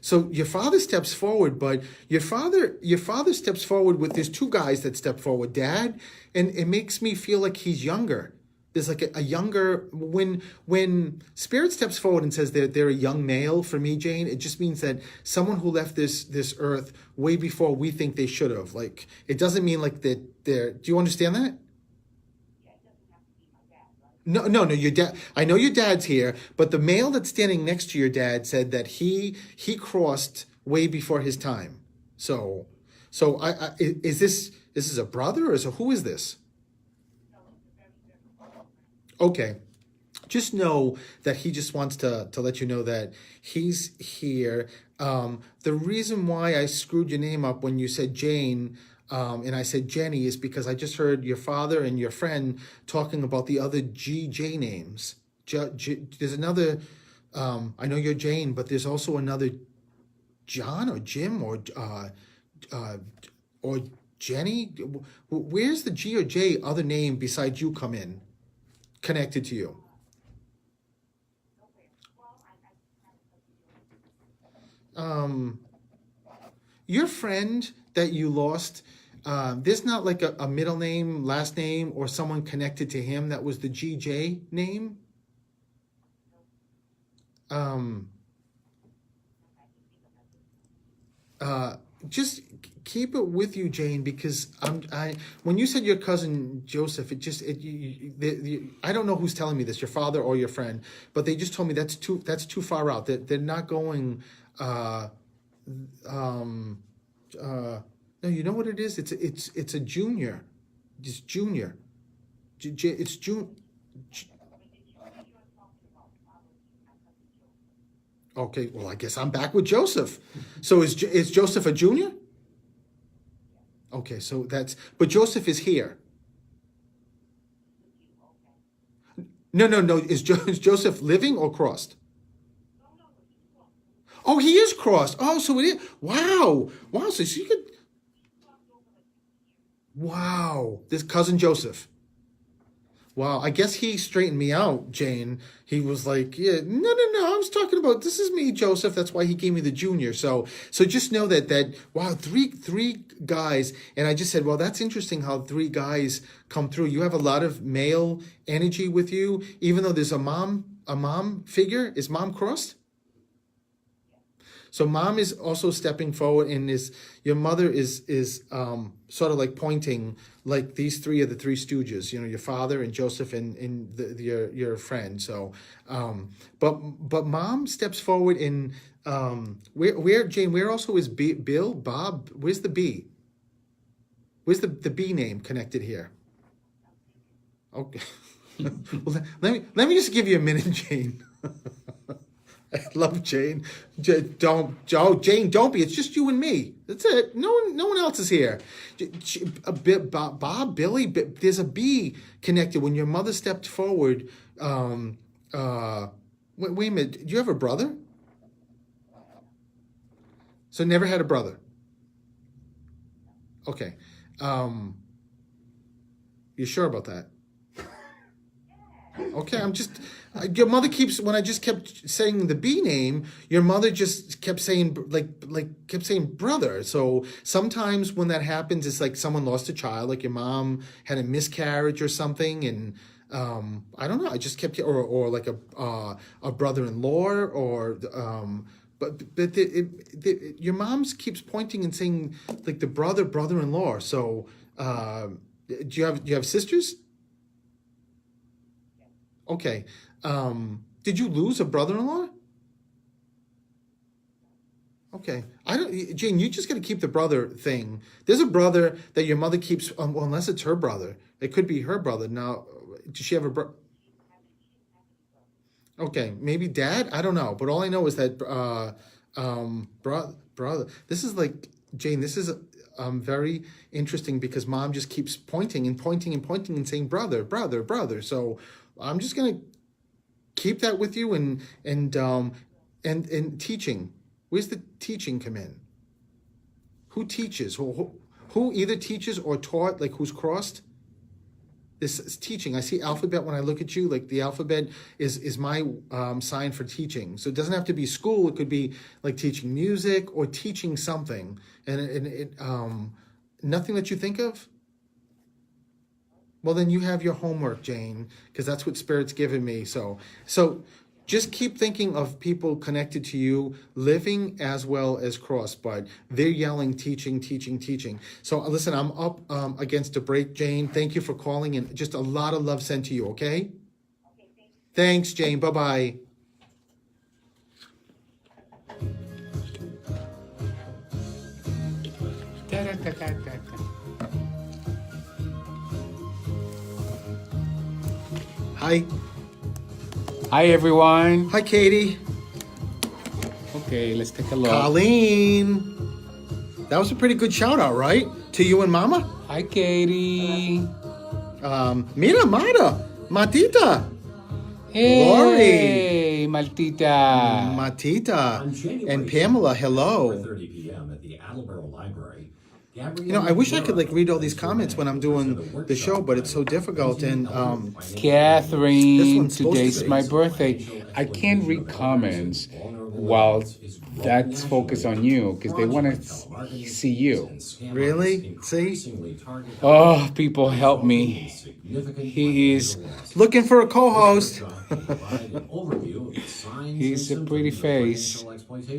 Speaker 1: So your father steps forward, but your father steps forward with, there's two guys that step forward, Dad, and it makes me feel like he's younger. There's like a younger, when Spirit steps forward and says they're a young male, for me, Jane, it just means that someone who left this earth way before we think they should have. Like, it doesn't mean like they're, do you understand that? No, your dad. I know your dad's here, but the male that's standing next to your dad said that he crossed way before his time. So is this a brother, or who is this? Okay, just know that he just wants to let you know that he's here. The reason why I screwed your name up when you said Jane, and I said Jenny, is because I just heard your father and your friend talking about the other GJ names. There's another, I know you're Jane, but there's also another John or Jim or Jenny. Where's the G or J other name besides you come in, connected to you? Your friend that you lost, there's not like a middle name, last name, or someone connected to him that was the GJ name? Just keep it with you, Jane, because when you said your cousin Joseph, I don't know who's telling me this, your father or your friend, but they just told me that's too far out. That they're not going. No, you know what it is? It's a junior. It's junior. It's June. Okay, well, I guess I'm back with Joseph. So is Joseph a junior? Okay, so but Joseph is here. No. Is Joseph living or crossed? Oh, he is crossed. Oh, so it is. Wow. So you could. Wow. This cousin Joseph. Wow. I guess he straightened me out, Jane. He was like, yeah, no. I was talking about, this is me, Joseph. That's why he gave me the junior. So just know that wow, three guys. And I just said, well, that's interesting how three guys come through. You have a lot of male energy with you, even though there's a mom figure. Is mom crossed? So mom is also stepping forward, and your mother is sort of like pointing, like these three are the three stooges, your father and Joseph and your friend. So, but mom steps forward in where Jane? Where also is Bill, Bob? Where's the B? Where's the B name connected here? Okay. Well, let me just give you a minute, Jane. I love Jane. Jane, don't be. It's just you and me. That's it. No one else is here. Bob, Billy. There's a B connected. When your mother stepped forward. Wait a minute. Do you have a brother? So never had a brother. Okay. You sure about that? Okay, I'm just. Your mother keeps. When I just kept saying the B name, your mother just kept saying kept saying brother. So sometimes when that happens, it's like someone lost a child, like your mom had a miscarriage or something, and I don't know. I just kept or like a brother-in-law or but your mom keeps pointing and saying like the brother-in-law. So do you have sisters? Okay. Did you lose a brother-in-law? Okay. Jane, you just got to keep the brother thing. There's a brother that your mother keeps, well, unless it's her brother. It could be her brother. Now, does she have a brother? Okay. Maybe dad? I don't know. But all I know is that, brother. This is like, Jane, this is very interesting because mom just keeps pointing and pointing and pointing and saying brother. So I'm just going to keep that with you and teaching. Where's the teaching come in? Who teaches? Who either teaches or taught, like who's crossed? This is teaching. I see alphabet when I look at you. Like the alphabet is my sign for teaching. So it doesn't have to be school. It could be like teaching music or teaching something. And nothing that you think of? Well, then you have your homework, Jane, because that's what Spirit's given me. So just keep thinking of people connected to you, living as well as cross, but they're yelling, teaching. So listen, I'm up against a break, Jane. Thank you for calling, and just a lot of love sent to you, okay?
Speaker 6: Okay,
Speaker 1: Thanks, Jane. Bye-bye. Hi.
Speaker 2: Hi, everyone.
Speaker 1: Hi, Katie.
Speaker 2: Okay, let's take a look.
Speaker 1: Colleen. That was a pretty good shout out, right? To you and Mama?
Speaker 2: Hi, Katie.
Speaker 1: Mira, Matita.
Speaker 2: Hey,
Speaker 1: Lori.
Speaker 2: Maltita.
Speaker 1: Matita.
Speaker 4: On January
Speaker 1: And Pamela,
Speaker 4: 7th,
Speaker 1: hello.
Speaker 4: 4:30 p.m. at the Attleboro Library.
Speaker 1: You know, I wish I could like read all these comments when I'm doing the show, but it's so difficult. And This
Speaker 2: Catherine,
Speaker 1: one's supposed to
Speaker 2: today's
Speaker 1: be.
Speaker 2: my birthday. I can't read comments while that's focused on you because they want to see you.
Speaker 1: Really? See?
Speaker 2: Oh, people help me. He is
Speaker 1: Looking for a co-host.
Speaker 2: He's a pretty face.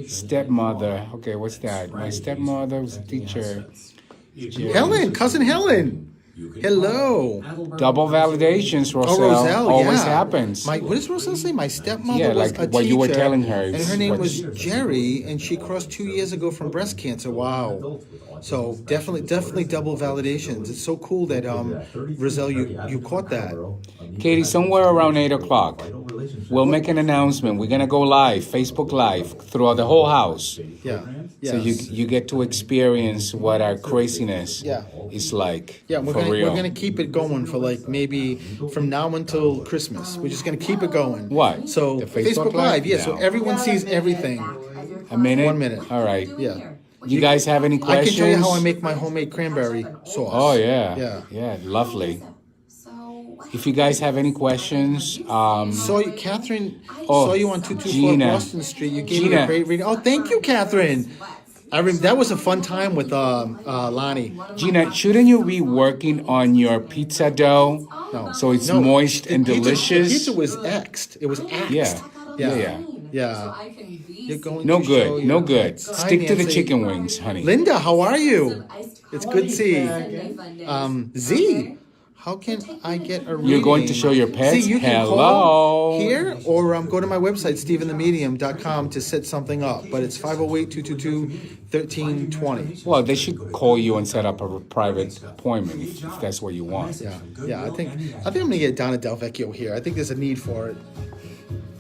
Speaker 2: Stepmother. Okay, what's that? My stepmother was a teacher.
Speaker 1: Helen, cousin Helen. Hello.
Speaker 2: Double validations, Roselle.
Speaker 1: Roselle,
Speaker 2: Always
Speaker 1: yeah.
Speaker 2: happens.
Speaker 1: What does Roselle say? My stepmother
Speaker 2: Yeah,
Speaker 1: was
Speaker 2: like
Speaker 1: a
Speaker 2: what
Speaker 1: teacher,
Speaker 2: you were telling her
Speaker 1: and
Speaker 2: is
Speaker 1: her name
Speaker 2: what-
Speaker 1: was Jerry, and she crossed 2 years ago from breast cancer. Wow. So definitely double validations. It's so cool that Roselle, you caught that.
Speaker 2: Katie, somewhere around 8 o'clock, we'll make an announcement. We're going to go live, Facebook Live, throughout the whole house.
Speaker 1: Yeah.
Speaker 2: So
Speaker 1: Yes.
Speaker 2: you get to experience what our craziness is like.
Speaker 1: Yeah,
Speaker 2: for real.
Speaker 1: we're gonna keep it going for like maybe from now until Christmas. We're just gonna keep it going.
Speaker 2: What?
Speaker 1: So
Speaker 2: The Facebook
Speaker 1: Facebook Live,
Speaker 2: Live?
Speaker 1: yeah. So
Speaker 2: No.
Speaker 1: everyone sees everything.
Speaker 2: A minute?
Speaker 1: 1 minute.
Speaker 2: All right.
Speaker 1: Yeah.
Speaker 2: You guys have any
Speaker 1: I
Speaker 2: questions?
Speaker 1: can tell you how I make my homemade cranberry sauce.
Speaker 2: Oh, yeah.
Speaker 1: Yeah.
Speaker 2: Yeah, lovely.
Speaker 5: So
Speaker 2: If you guys have any questions,
Speaker 1: Saw you, Catherine.
Speaker 2: Oh,
Speaker 1: saw you on 224
Speaker 2: Gina.
Speaker 1: Boston Street. You gave me
Speaker 2: Gina.
Speaker 1: a great reading. Oh, thank you, Catherine. That was a fun time with Lonnie.
Speaker 2: Gina, shouldn't you be working on your pizza dough
Speaker 1: No.
Speaker 2: so it's
Speaker 1: No,
Speaker 2: moist
Speaker 1: the
Speaker 2: and
Speaker 1: pizza-
Speaker 2: delicious?
Speaker 1: The pizza was axed. It was axed.
Speaker 2: Yeah.
Speaker 1: Yeah. Yeah.
Speaker 5: So I can be
Speaker 1: You're going
Speaker 2: No
Speaker 1: to show
Speaker 2: good,
Speaker 1: you-
Speaker 2: no good.
Speaker 1: Hi,
Speaker 2: Stick to the
Speaker 1: Nancy.
Speaker 2: chicken wings, honey.
Speaker 1: Linda, how are you?
Speaker 5: iced
Speaker 1: It's
Speaker 5: coffee
Speaker 1: good to see.
Speaker 5: Sunday fun days.
Speaker 1: Z. How can I get a reading?
Speaker 2: You're going to show your pets?
Speaker 1: See, you can
Speaker 2: Hello.
Speaker 1: call here or go to my website, steventhemedium.com, to set something up. But it's 508-222-1320.
Speaker 2: Well, they should call you and set up a private appointment if that's what you want.
Speaker 1: Yeah, I think I'm gonna get Donna Del Vecchio here. I think there's a need for it.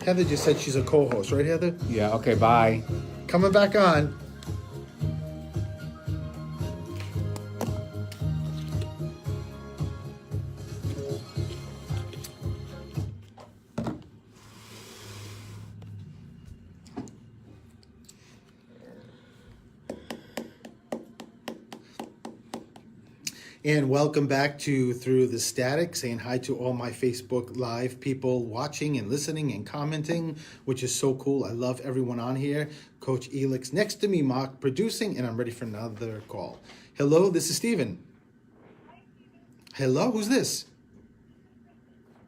Speaker 1: Heather just said she's a co-host, right, Heather?
Speaker 2: Yeah, okay, bye.
Speaker 1: Coming back on. And welcome back to Through the Static, saying hi to all my Facebook Live people watching and listening and commenting, which is so cool. I love everyone on here. Coach Elix next to me, Mark, producing, and I'm ready for another call. Hello, this is Steven. Hello, who's this?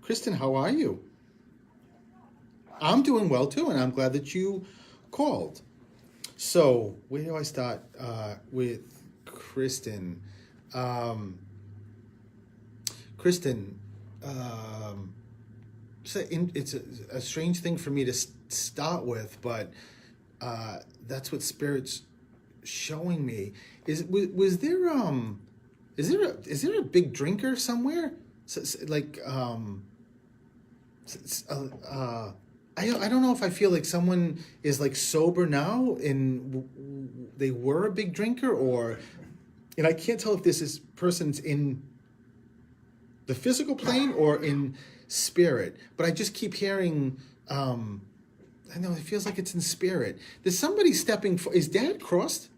Speaker 1: Kristen, how are you? I'm doing well too, and I'm glad that you called. So, where do I start with Kristen? Kristen, it's a strange thing for me to start with, but that's what Spirit's showing me. Is there a big drinker somewhere? I don't know if I feel like someone is like sober now and they were a big drinker, or. And I can't tell if this person's in the physical plane or in spirit, but I just keep hearing, I know it feels like it's in spirit. There's somebody stepping is Dad crossed?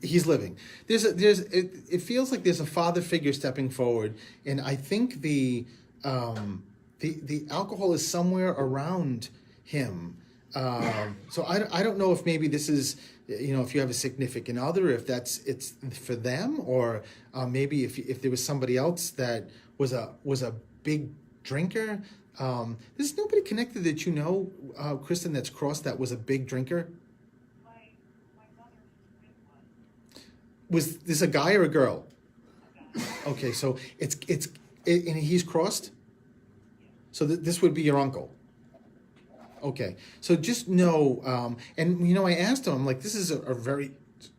Speaker 1: He's living. It feels like there's a father figure stepping forward, and I think the alcohol is somewhere around him. So I don't know if maybe this is, if you have a significant other, if it's for them, or maybe if there was somebody else that was a big drinker. There's nobody connected that Kristen, that's crossed that was a big drinker.
Speaker 6: My mother's friend
Speaker 1: Was this a guy or a girl? Okay, so it's and he's crossed. So this would be your uncle. Okay, so just know, and I asked him, I'm like, this is a very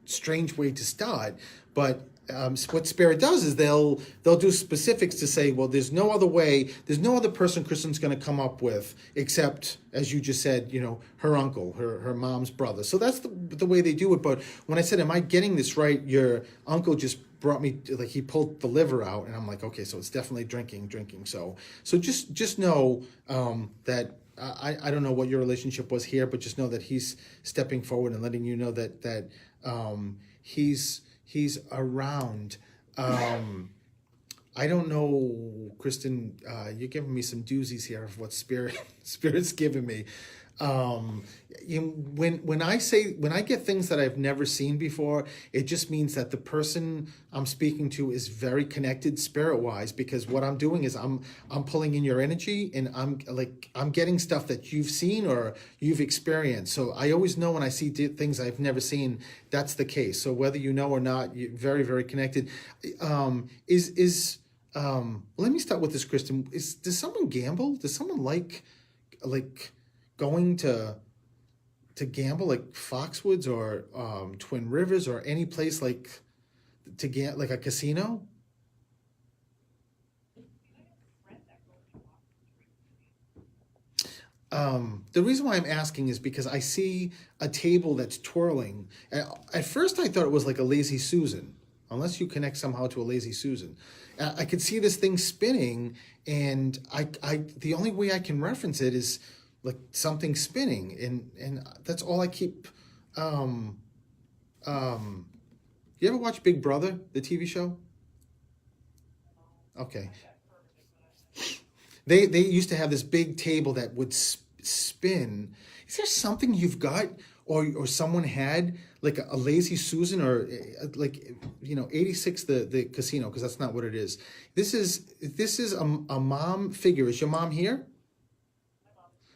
Speaker 1: strange way to start, but what Spirit does is they'll do specifics to say, well, there's no other way, there's no other person Kristen's going to come up with except, as you just said, her uncle, her mom's brother. So that's the way they do it. But when I said, am I getting this right? Your uncle just brought me, like, he pulled the liver out, and I'm like, okay, so it's definitely drinking. So just know that. I don't know what your relationship was here, but just know that he's stepping forward and letting you know that he's around. I don't know, Kristen. You're giving me some doozies here of what Spirit's giving me. When I get things that I've never seen before, it just means that the person I'm speaking to is very connected spirit-wise, because what I'm doing is I'm pulling in your energy, and I'm getting stuff that you've seen or you've experienced. So I always know when I see things I've never seen, that's the case. So whether you know or not, you're very, very connected. Let me start with this, Kristen. Does someone gamble? Does someone like going to gamble, like Foxwoods or Twin Rivers or any place like a casino? The reason why I'm asking is because I see a table that's twirling. At first I thought it was like a Lazy Susan, unless you connect somehow to a Lazy Susan. I could see this thing spinning, and the only way I can reference it is like something spinning, and that's all I keep. You ever watch Big Brother, the TV show? Okay. They used to have this big table that would spin. Is there something you've got or someone had, like a Lazy Susan, or like 86 the casino, because that's not what it is. This is a mom figure. Is your mom here?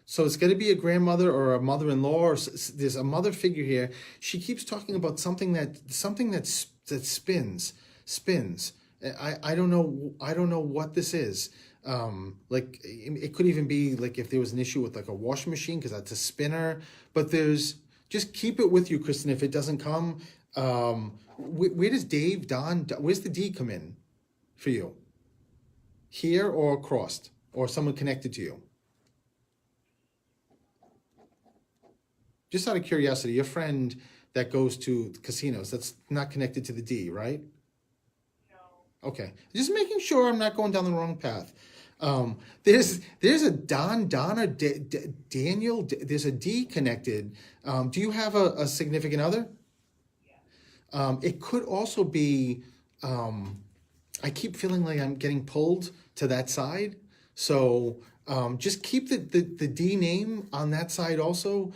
Speaker 1: So it's got to be a grandmother or a mother-in-law, or there's a mother figure here. She keeps talking about something that spins. I don't know what this is. Like it could even be like if there was an issue with like a washing machine because that's a spinner. But there's just keep it with you, Kristen. If it doesn't come, where does where's the D come in for you? Here or crossed or someone connected to you? Just out of curiosity, your friend that goes to casinos, that's not connected to the D, right? No. Okay, just making sure I'm not going down the wrong path. There's a Don or Daniel. There's a D connected. Do you have a significant other? Yeah. It could also be. I keep feeling like I'm getting pulled to that side, so just keep the D name on that side also.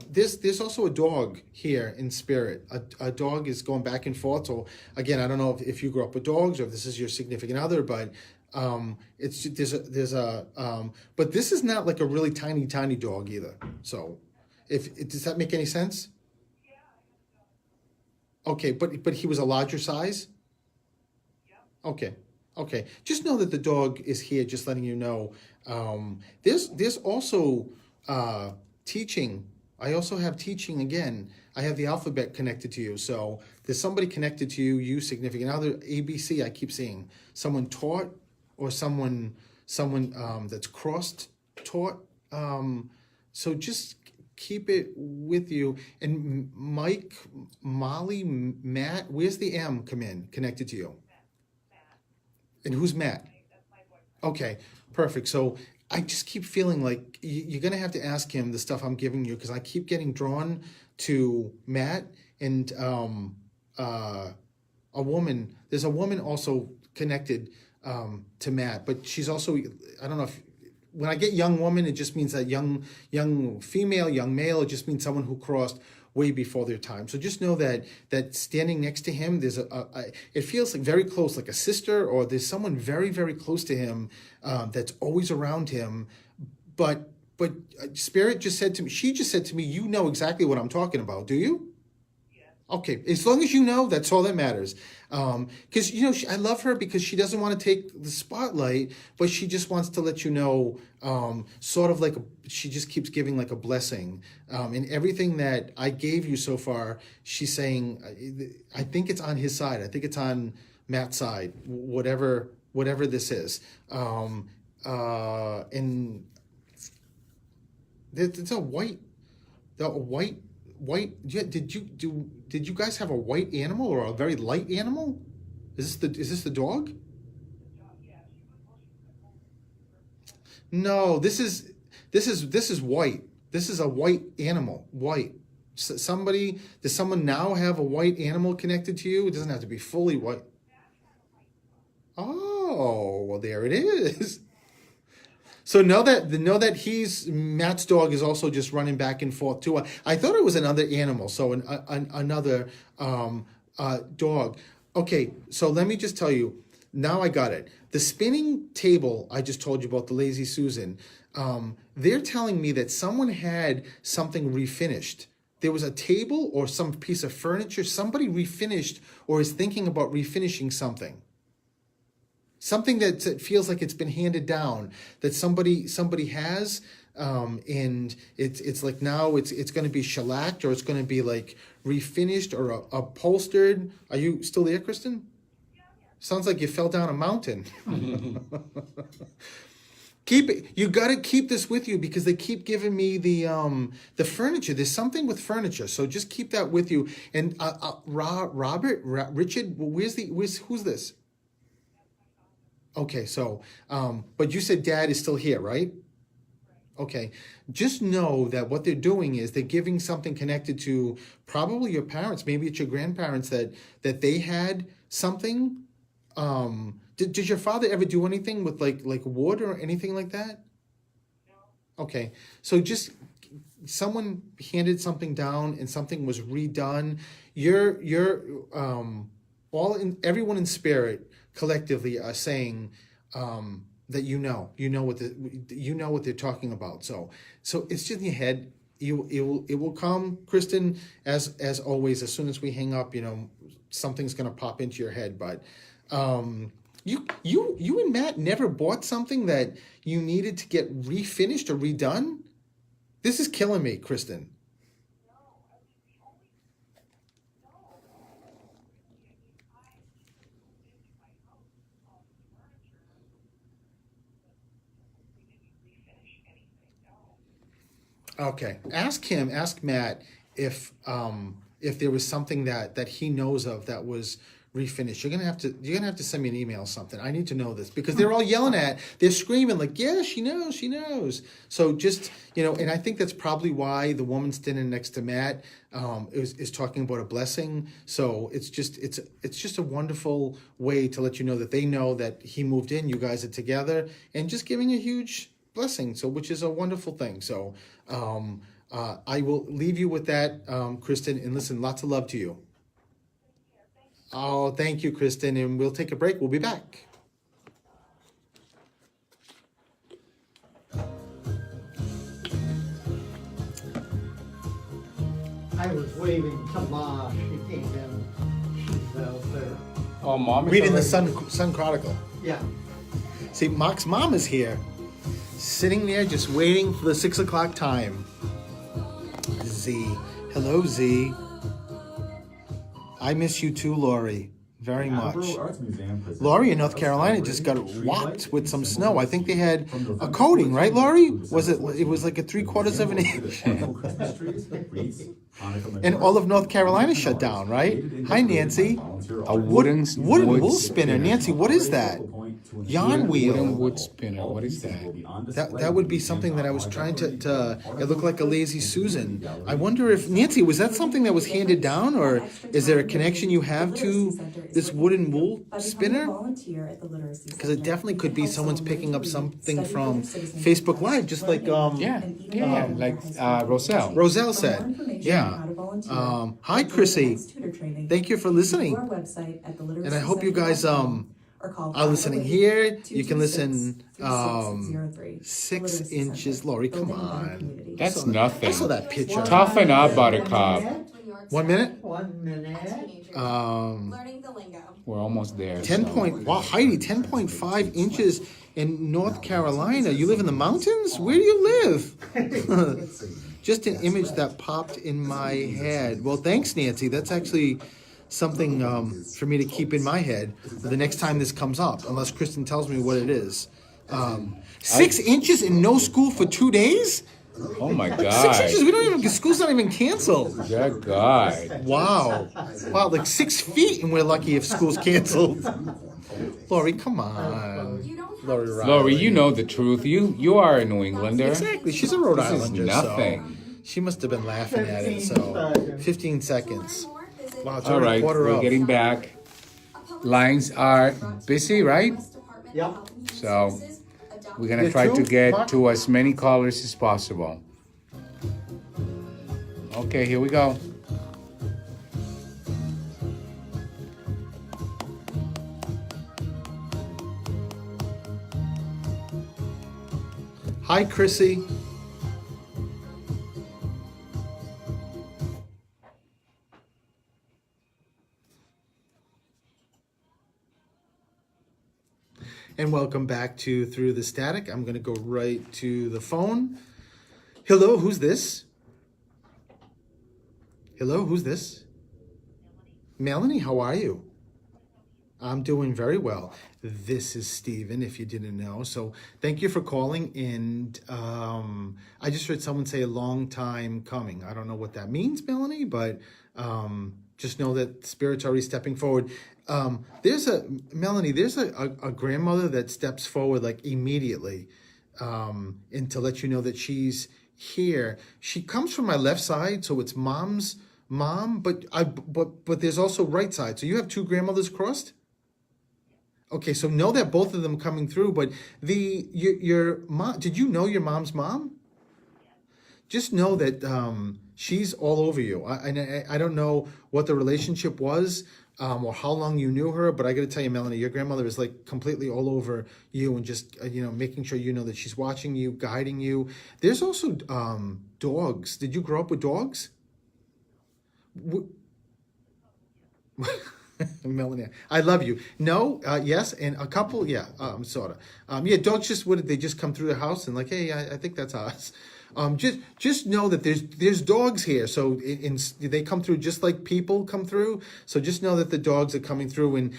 Speaker 1: There's also a dog here in spirit. A dog is going back and forth. So again, I don't know if you grew up with dogs or if this is your significant other, but it's but this is not like a really tiny dog either. So does that make any sense? Okay, but he was a larger size? Okay. Just know that the dog is here, just letting you know. There's also teaching. I also have teaching again. I have the alphabet connected to you. So there's somebody connected to you, significant other, ABC, I keep seeing. Someone taught or someone that's crossed taught. So just keep it with you. And Mike, Molly, Matt, where's the M come in connected to you? And who's Matt? Okay, perfect. So I just keep feeling like you're going to have to ask him the stuff I'm giving you because I keep getting drawn to Matt and a woman. There's a woman also connected to Matt, but she's also, I don't know if, when I get young woman, it just means that young female, young male, it just means someone who crossed way before their time. So just know that standing next to him, there's it feels like very close, like a sister, or there's someone very, very close to him that's always around him. But Spirit just said to me, she just said to me, you know exactly what I'm talking about. Do you? Okay, as long as you know, that's all that matters. Because, I love her because she doesn't want to take the spotlight, but she just wants to let you know, sort of like, she just keeps giving like a blessing. And everything that I gave you so far, she's saying, I think it's on his side. I think it's on Matt's side, whatever this is. And it's a white, did you guys have a white animal or a very light animal? Is this the dog? No, this is white. This is a white animal. White. Does someone now have a white animal connected to you? It doesn't have to be fully white. Oh, well, there it is. So know that Matt's dog is also just running back and forth too. I thought it was another animal, so another dog. Okay, so let me just tell you. Now I got it. The spinning table I just told you about, the Lazy Susan. They're telling me that someone had something refinished. There was a table or some piece of furniture. Somebody refinished or is thinking about refinishing something. Something that feels like it's been handed down, that somebody has, and it's like now it's going to be shellacked or it's going to be like refinished or upholstered. Are you still there, Kristen? Yeah. Sounds like you fell down a mountain. Keep it. You got to keep this with you because they keep giving me the furniture. There's something with furniture, so just keep that with you. And Richard, who's this? Okay, so, but you said Dad is still here, right? Okay, just know that what they're doing is they're giving something connected to probably your parents, maybe it's your grandparents that they had something. Did your father ever do anything with like wood or anything like that? No. Okay, so just someone handed something down and something was redone. Everyone in spirit collectively are saying that you know what they're talking about. So it's just in your head. It will come, Kristen. As always, as soon as we hang up, something's gonna pop into your head. But You and Matt never bought something that you needed to get refinished or redone? This is killing me, Kristen. Okay. Ask Matt if there was something that he knows of that was refinished. You're gonna have to send me an email or something. I need to know this because they're all yelling they're screaming like, yeah, she knows. So just, and I think that's probably why the woman standing next to Matt is talking about a blessing. So it's just a wonderful way to let you know that they know that he moved in, you guys are together, and just giving a huge blessing. So which is a wonderful thing. So I will leave you with that, Kristen, and listen, lots of love to you. Oh, thank you, Kristen, and we'll take a break. We'll be back.
Speaker 3: I was waving to Ma. She came in. She's out there.
Speaker 2: Oh, Mom is
Speaker 1: Reading the
Speaker 2: already-
Speaker 1: Sun Chronicle.
Speaker 3: Yeah.
Speaker 1: See, Mark's mom is here, sitting there just waiting for the 6 o'clock time. Z. Hello, Z. I miss you too, Lori, very much.
Speaker 4: Attleboro Arts Museum presents
Speaker 1: Laurie in North Carolina just got whopped with some snow. I think they had a coating, right, Laurie? It was like a 3/4 of an inch. And all of North Carolina shut down, right? Hi, Nancy.
Speaker 2: A wooden
Speaker 1: wool spinner. Nancy, what is that? Yarn wheel.
Speaker 2: Wooden wood spinner. What is that?
Speaker 1: That would be something that I was trying to it looked like a lazy Susan. I wonder if, Nancy, was that something that was handed down, or is there a connection you have to this wooden wool spinner? Because it definitely could be someone's picking up something from Facebook Live, just like
Speaker 2: Like Roselle.
Speaker 1: Roselle said. Yeah. Hi, Chrissy. Thank you for listening. And I hope you guys are listening here. You can listen 6 inches. Lori, come on.
Speaker 2: That's nothing.
Speaker 1: I saw that picture.
Speaker 2: Toughen up, Buttercup.
Speaker 1: 1 minute.
Speaker 3: 1 minute.
Speaker 5: Learning the lingo.
Speaker 2: We're almost there.
Speaker 1: 10
Speaker 2: so-
Speaker 1: point. Wow, Heidi, 10.5 inches in North Carolina. You live in the mountains? Where do you live? Just an image that popped in my head. Well, thanks, Nancy. That's actually something for me to keep in my head for the next time this comes up, unless Kristen tells me what it is. 6 inches in no school for 2 days?
Speaker 2: Oh my
Speaker 1: 6
Speaker 2: God.
Speaker 1: inches? School's not even canceled.
Speaker 2: Good God.
Speaker 1: Wow, like 6 feet, and we're lucky if school's canceled. Lori, come on.
Speaker 5: You don't have
Speaker 1: Lori,
Speaker 5: to
Speaker 1: Riley.
Speaker 2: Lori, you know the truth. You are a New Englander.
Speaker 1: Exactly. She's a Rhode
Speaker 2: This is
Speaker 1: Islander.
Speaker 2: nothing.
Speaker 1: So she must have been laughing at it. So 15 seconds.
Speaker 5: learn more, visit
Speaker 1: Wow, it's
Speaker 2: All
Speaker 1: already
Speaker 2: right,
Speaker 1: quarter
Speaker 2: we're
Speaker 1: of.
Speaker 2: getting back.
Speaker 5: a public
Speaker 2: Lines are busy, right?
Speaker 5: Department
Speaker 3: Yep.
Speaker 5: of Health and Human
Speaker 2: So,
Speaker 5: Services adopted
Speaker 2: We're gonna
Speaker 1: Get
Speaker 2: try
Speaker 1: two,
Speaker 2: to get
Speaker 1: Mark?
Speaker 2: to as many callers as possible. Okay, here we go.
Speaker 1: Hi, Chrissy. And welcome back to Through the Static. I'm going to go right to the phone. Hello, who's this? Hello, who's this? Melanie, how are you? I'm doing very well. This is Steven, if you didn't know. So thank you for calling. And I just heard someone say a long time coming. I don't know what that means, Melanie, but just know that Spirit's already stepping forward. There's a grandmother that steps forward like immediately and to let you know that she's here. She comes from my left side, so it's mom's mom, but there's also right side. So you have two grandmothers crossed? Okay, so know that both of them coming through, but your mom, did you know your mom's mom? Just know that she's all over you. I don't know what the relationship was or how long you knew her, but I got to tell you, Melanie, your grandmother is like completely all over you and just making sure you know that she's watching you, guiding you. There's also dogs. Did you grow up with dogs? Melanie, I love you. No, yes, and a couple, yeah, sort of. Yeah, dogs just they just come through the house and like, hey, I think that's us. Just know that there's dogs here, so they come through just like people come through. So just know that the dogs are coming through, and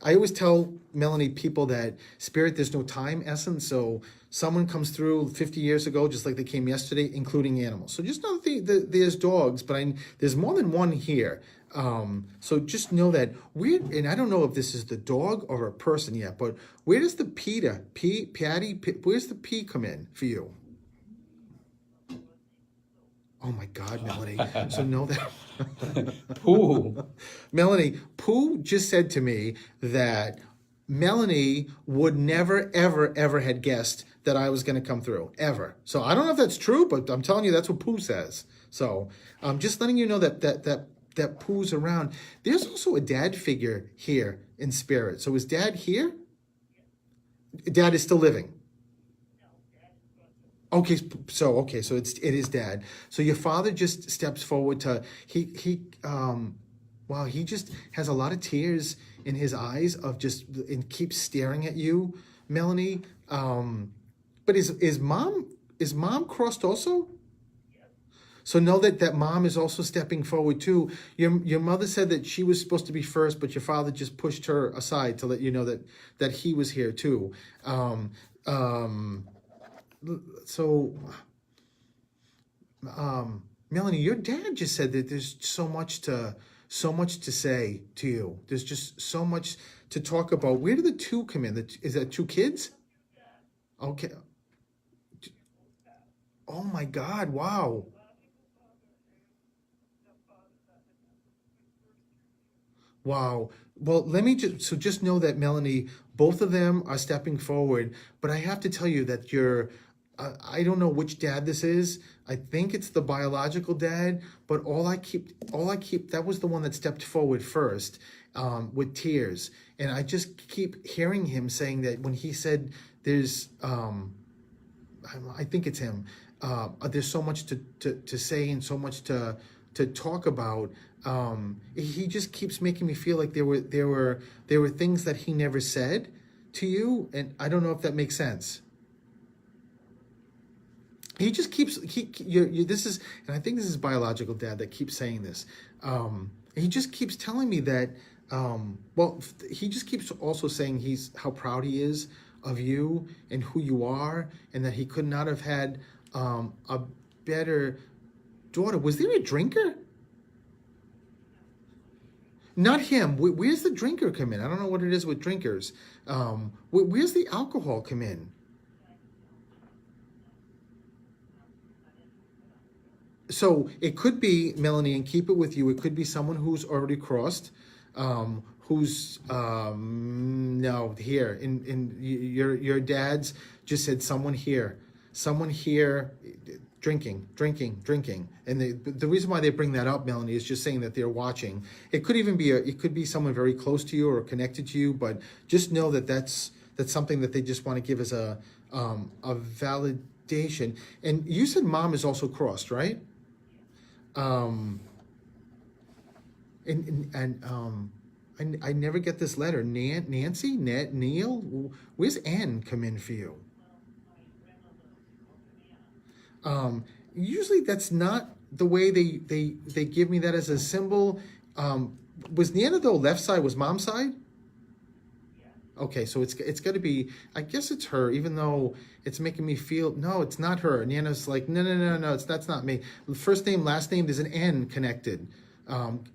Speaker 1: I always tell Melanie people that spirit, there's no time essence. So someone comes through 50 years ago, just like they came yesterday, including animals. So just know that there's dogs, but there's more than one here. So just know that and I don't know if this is the dog or a person yet, but where does the Patty, where's the P come in for you? Oh my God, Melanie. So know that.
Speaker 2: Pooh.
Speaker 1: Melanie, Pooh just said to me that Melanie would never, ever, ever had guessed that I was going to come through, ever. So I don't know if that's true, but I'm telling you, that's what Pooh says. So I'm just letting you know that Pooh's around. There's also a dad figure here in spirit. So is Dad here? Dad is still living. Okay, so it is Dad. So your father just steps forward to wow, he just has a lot of tears in his eyes and keeps staring at you, Melanie. But is mom crossed also? So know that mom is also stepping forward too. Your mother said that she was supposed to be first, but your father just pushed her aside to let you know that he was here too. So, Melanie, your dad just said that there's so much to say to you. There's just so much to talk about. Where do the two come in? Is that two kids? Okay. Oh my God! Wow. Wow. Well, let me just know that, Melanie, both of them are stepping forward, but I have to tell you that I don't know which dad this is. I think it's the biological dad, but all I keep, that was the one that stepped forward first, with tears. And I just keep hearing him saying that when he said there's, I think it's him, there's so much to say and so much to talk about. He just keeps making me feel like there were things that he never said to you, and I don't know if that makes sense. He just keeps this is, and I think this is biological dad that keeps saying this. He just keeps telling me that. Well, he just keeps also saying how proud he is of you and who you are, and that he could not have had a better daughter. Was there a drinker? Not him. Where's the drinker come in? I don't know what it is with drinkers. Where's the alcohol come in? So it could be, Melanie, and keep it with you, it could be someone who's already crossed, who's no, here in your dad's just said someone here drinking, and the reason why they bring that up, Melanie, is just saying that they're watching. It could even be it could be someone very close to you or connected to you, but just know that that's something that they just want to give as a validation. And you said mom is also crossed, right? I never get this letter. Nancy, Neil, where's Ann come in for you? Usually that's not the way they give me that as a symbol. Was Neanderthal left side, was mom's side? Okay, so it's got to be, I guess it's her, even though it's making me feel, no, it's not her. Nana's like, no, that's not me. First name, last name, there's an N connected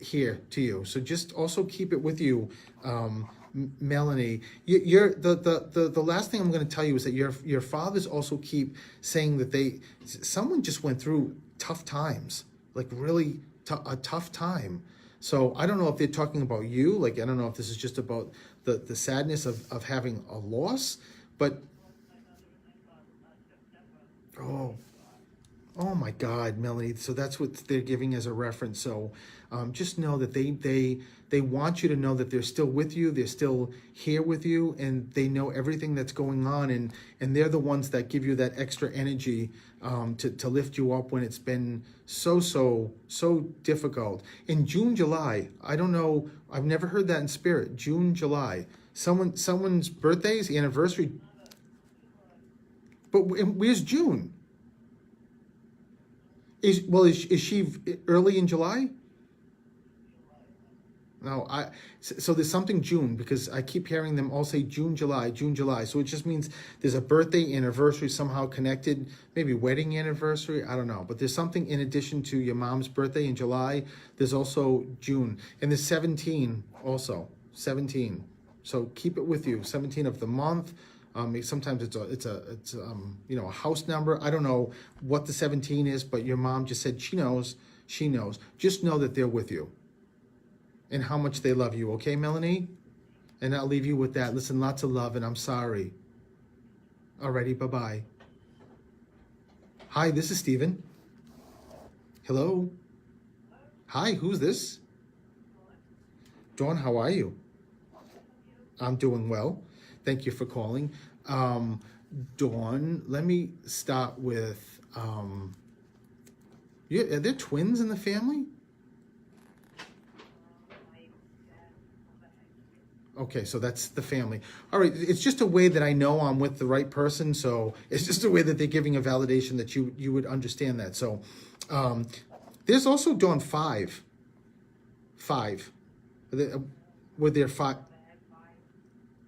Speaker 1: here to you. So just also keep it with you, Melanie. You're the last thing I'm going to tell you is that your fathers also keep saying that someone just went through tough times, like really a tough time. So I don't know if they're talking about you. Like, I don't know if this is just about the sadness of having a loss, but Oh my God, Melanie. So that's what they're giving as a reference. So just know that they want you to know that they're still with you. They're still here with you, and they know everything that's going on. And they're the ones that give you that extra energy to lift you up when it's been so difficult. In June, July, I don't know. I've never heard that in spirit. June, July. Someone's birthday's anniversary. But where's June? Is she early in July? No, so there's something June, because I keep hearing them all say June, July, June, July. So it just means there's a birthday anniversary somehow connected, maybe wedding anniversary. I don't know, but there's something in addition to your mom's birthday in July. There's also June, and there's 17 also, 17. So keep it with you. 17 of the month. Sometimes it's a house number. I don't know what the 17 is, but your mom just said she knows. She knows. Just know that they're with you and how much they love you. Okay, Melanie? And I'll leave you with that. Listen, lots of love, and I'm sorry. Alrighty, bye-bye. Hi, this is Steven. Hello? Hi, who's this? Dawn, how are you? I'm doing well. Thank you for calling. Dawn, let me start with, are there twins in the family? Okay, so that's the family. All right, it's just a way that I know I'm with the right person, so it's just a way that they're giving a validation that you would understand that. So there's also, Dawn, five. Were there five?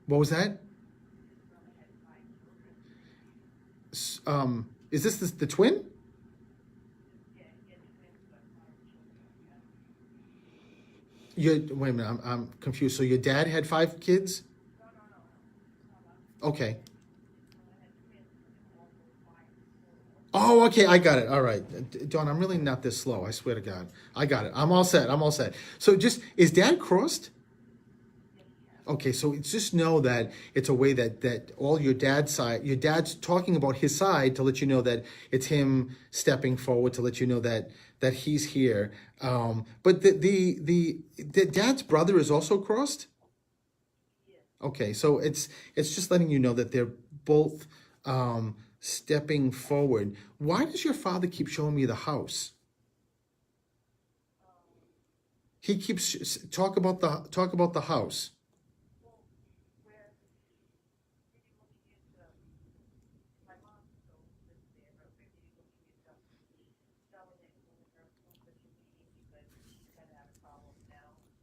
Speaker 1: What was that? Is this the twin? Wait a minute, I'm confused. So your dad had 5 kids? Okay. Oh, okay, I got it. All right. Dawn, I'm really not this slow, I swear to God. I got it. I'm all set. So is Dad crossed? Okay, so it's just know that it's a way that all your dad's talking about his side to let you know that it's him stepping forward to let you know that he's here. But the dad's brother is also crossed? Okay, so it's just letting you know that they're both stepping forward. Why does your father keep showing me the house? He keeps talk about the house.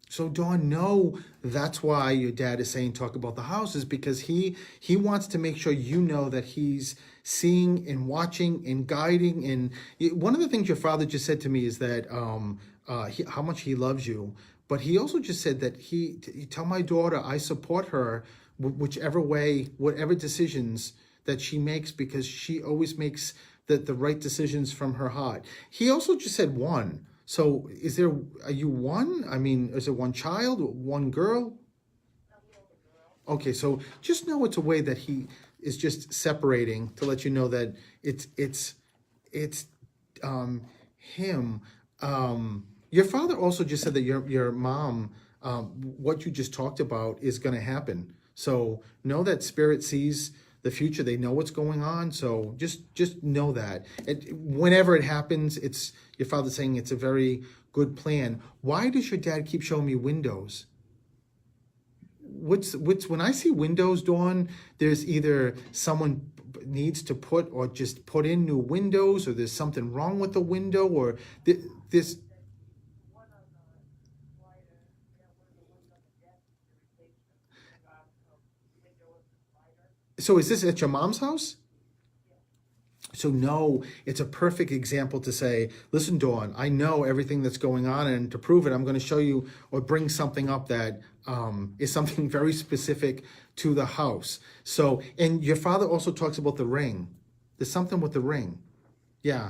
Speaker 1: So Dawn, no, that's why your dad is saying talk about the house, is because he wants to make sure you know that he's seeing and watching and guiding. And one of the things your father just said to me is that how much he loves you. But he also just said that he tell my daughter I support her whichever way, whatever decisions that she makes, because she always makes the right decisions from her heart. He also just said one. So are you one? I mean, is it one child, one girl? Okay, so just know it's a way that he is just separating to let you know that it's him. Your father also just said that your mom, what you just talked about is going to happen. So know that spirit sees the future. They know what's going on. So just know that whenever it happens, it's your father saying it's a very good plan. Why does your dad keep showing me windows? What's when I see windows, Dawn, there's either someone needs to put or just put in new windows, or there's something wrong with the window, or this. So is this at your mom's house? So no, it's a perfect example to say, listen, Dawn, I know everything that's going on, and to prove it, I'm going to show you or bring something up that is something very specific to the house. So, and your father also talks about the ring. There's something with the ring. Yeah,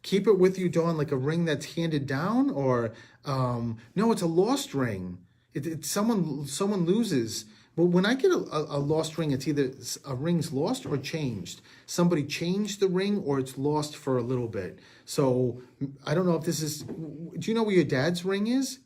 Speaker 1: keep it with you, Dawn, like a ring that's handed down, or no, it's a lost ring. It's someone loses But when I get a lost ring, it's either a ring's lost or changed. Somebody changed the ring or it's lost for a little bit. So I don't know if this is, do you know where your dad's ring is?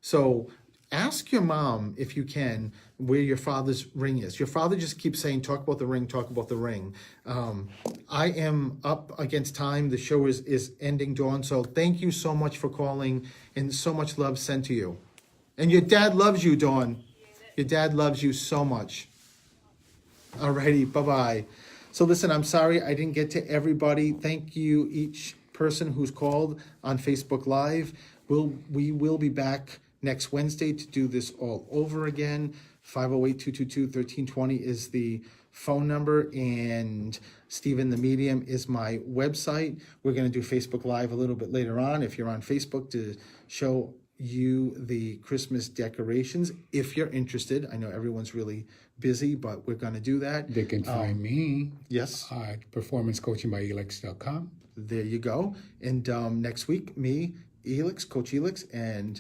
Speaker 1: So ask your mom, if you can, where your father's ring is. Your father just keeps saying, talk about the ring, talk about the ring. I am up against time. The show is ending, Dawn. So thank you so much for calling and so much love sent to you. And your dad loves you, Dawn. Your dad loves you so much. Alrighty, bye-bye. So listen, I'm sorry I didn't get to everybody. Thank you, each person who's called on Facebook Live. We will be back next Wednesday to do this all over again. 508-222-1320 is the phone number, and Steven the Medium is my website. We're going to do Facebook Live a little bit later on if you're on Facebook to show you the Christmas decorations if you're interested. I know everyone's really busy, but we're going to do that.
Speaker 2: They can find me
Speaker 1: Yes,
Speaker 2: at performancecoachingbyelix.com.
Speaker 1: there you go. And next week, me, Elix, Coach Elix, and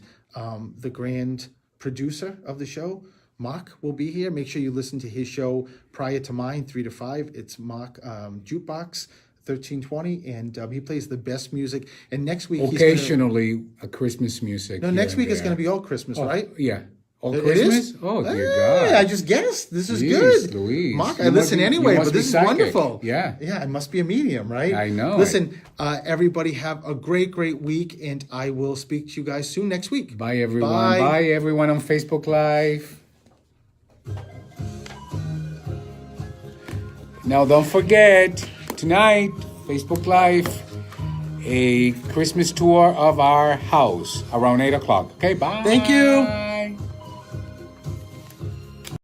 Speaker 1: the grand producer of the show, Mark, will be here. Make sure you listen to his show prior to mine, 3 to 5. It's Mark Jukebox 1320, and he plays the best music. And next week,
Speaker 2: Occasionally, a Christmas music.
Speaker 1: no, next week is going to be all Christmas, right?
Speaker 2: Yeah. All
Speaker 1: It
Speaker 2: Christmas?
Speaker 1: is?
Speaker 2: Oh, dear
Speaker 1: Hey,
Speaker 2: God.
Speaker 1: I just guessed. This is
Speaker 2: Jeez,
Speaker 1: good.
Speaker 2: Louise.
Speaker 1: Mark,
Speaker 2: You
Speaker 1: I
Speaker 2: must
Speaker 1: listen
Speaker 2: be-
Speaker 1: anyway,
Speaker 2: you must
Speaker 1: but
Speaker 2: be
Speaker 1: this is
Speaker 2: psychic.
Speaker 1: wonderful.
Speaker 2: Yeah.
Speaker 1: Yeah, I must be a medium, right?
Speaker 2: I know
Speaker 1: Listen, everybody have a great week, and I will speak to you guys soon next week.
Speaker 2: Bye, everyone.
Speaker 1: Bye.
Speaker 2: Bye, everyone on Facebook Live. Now, don't forget, tonight, Facebook Live, a Christmas tour of our house around 8 o'clock. Okay, bye.
Speaker 1: Thank you.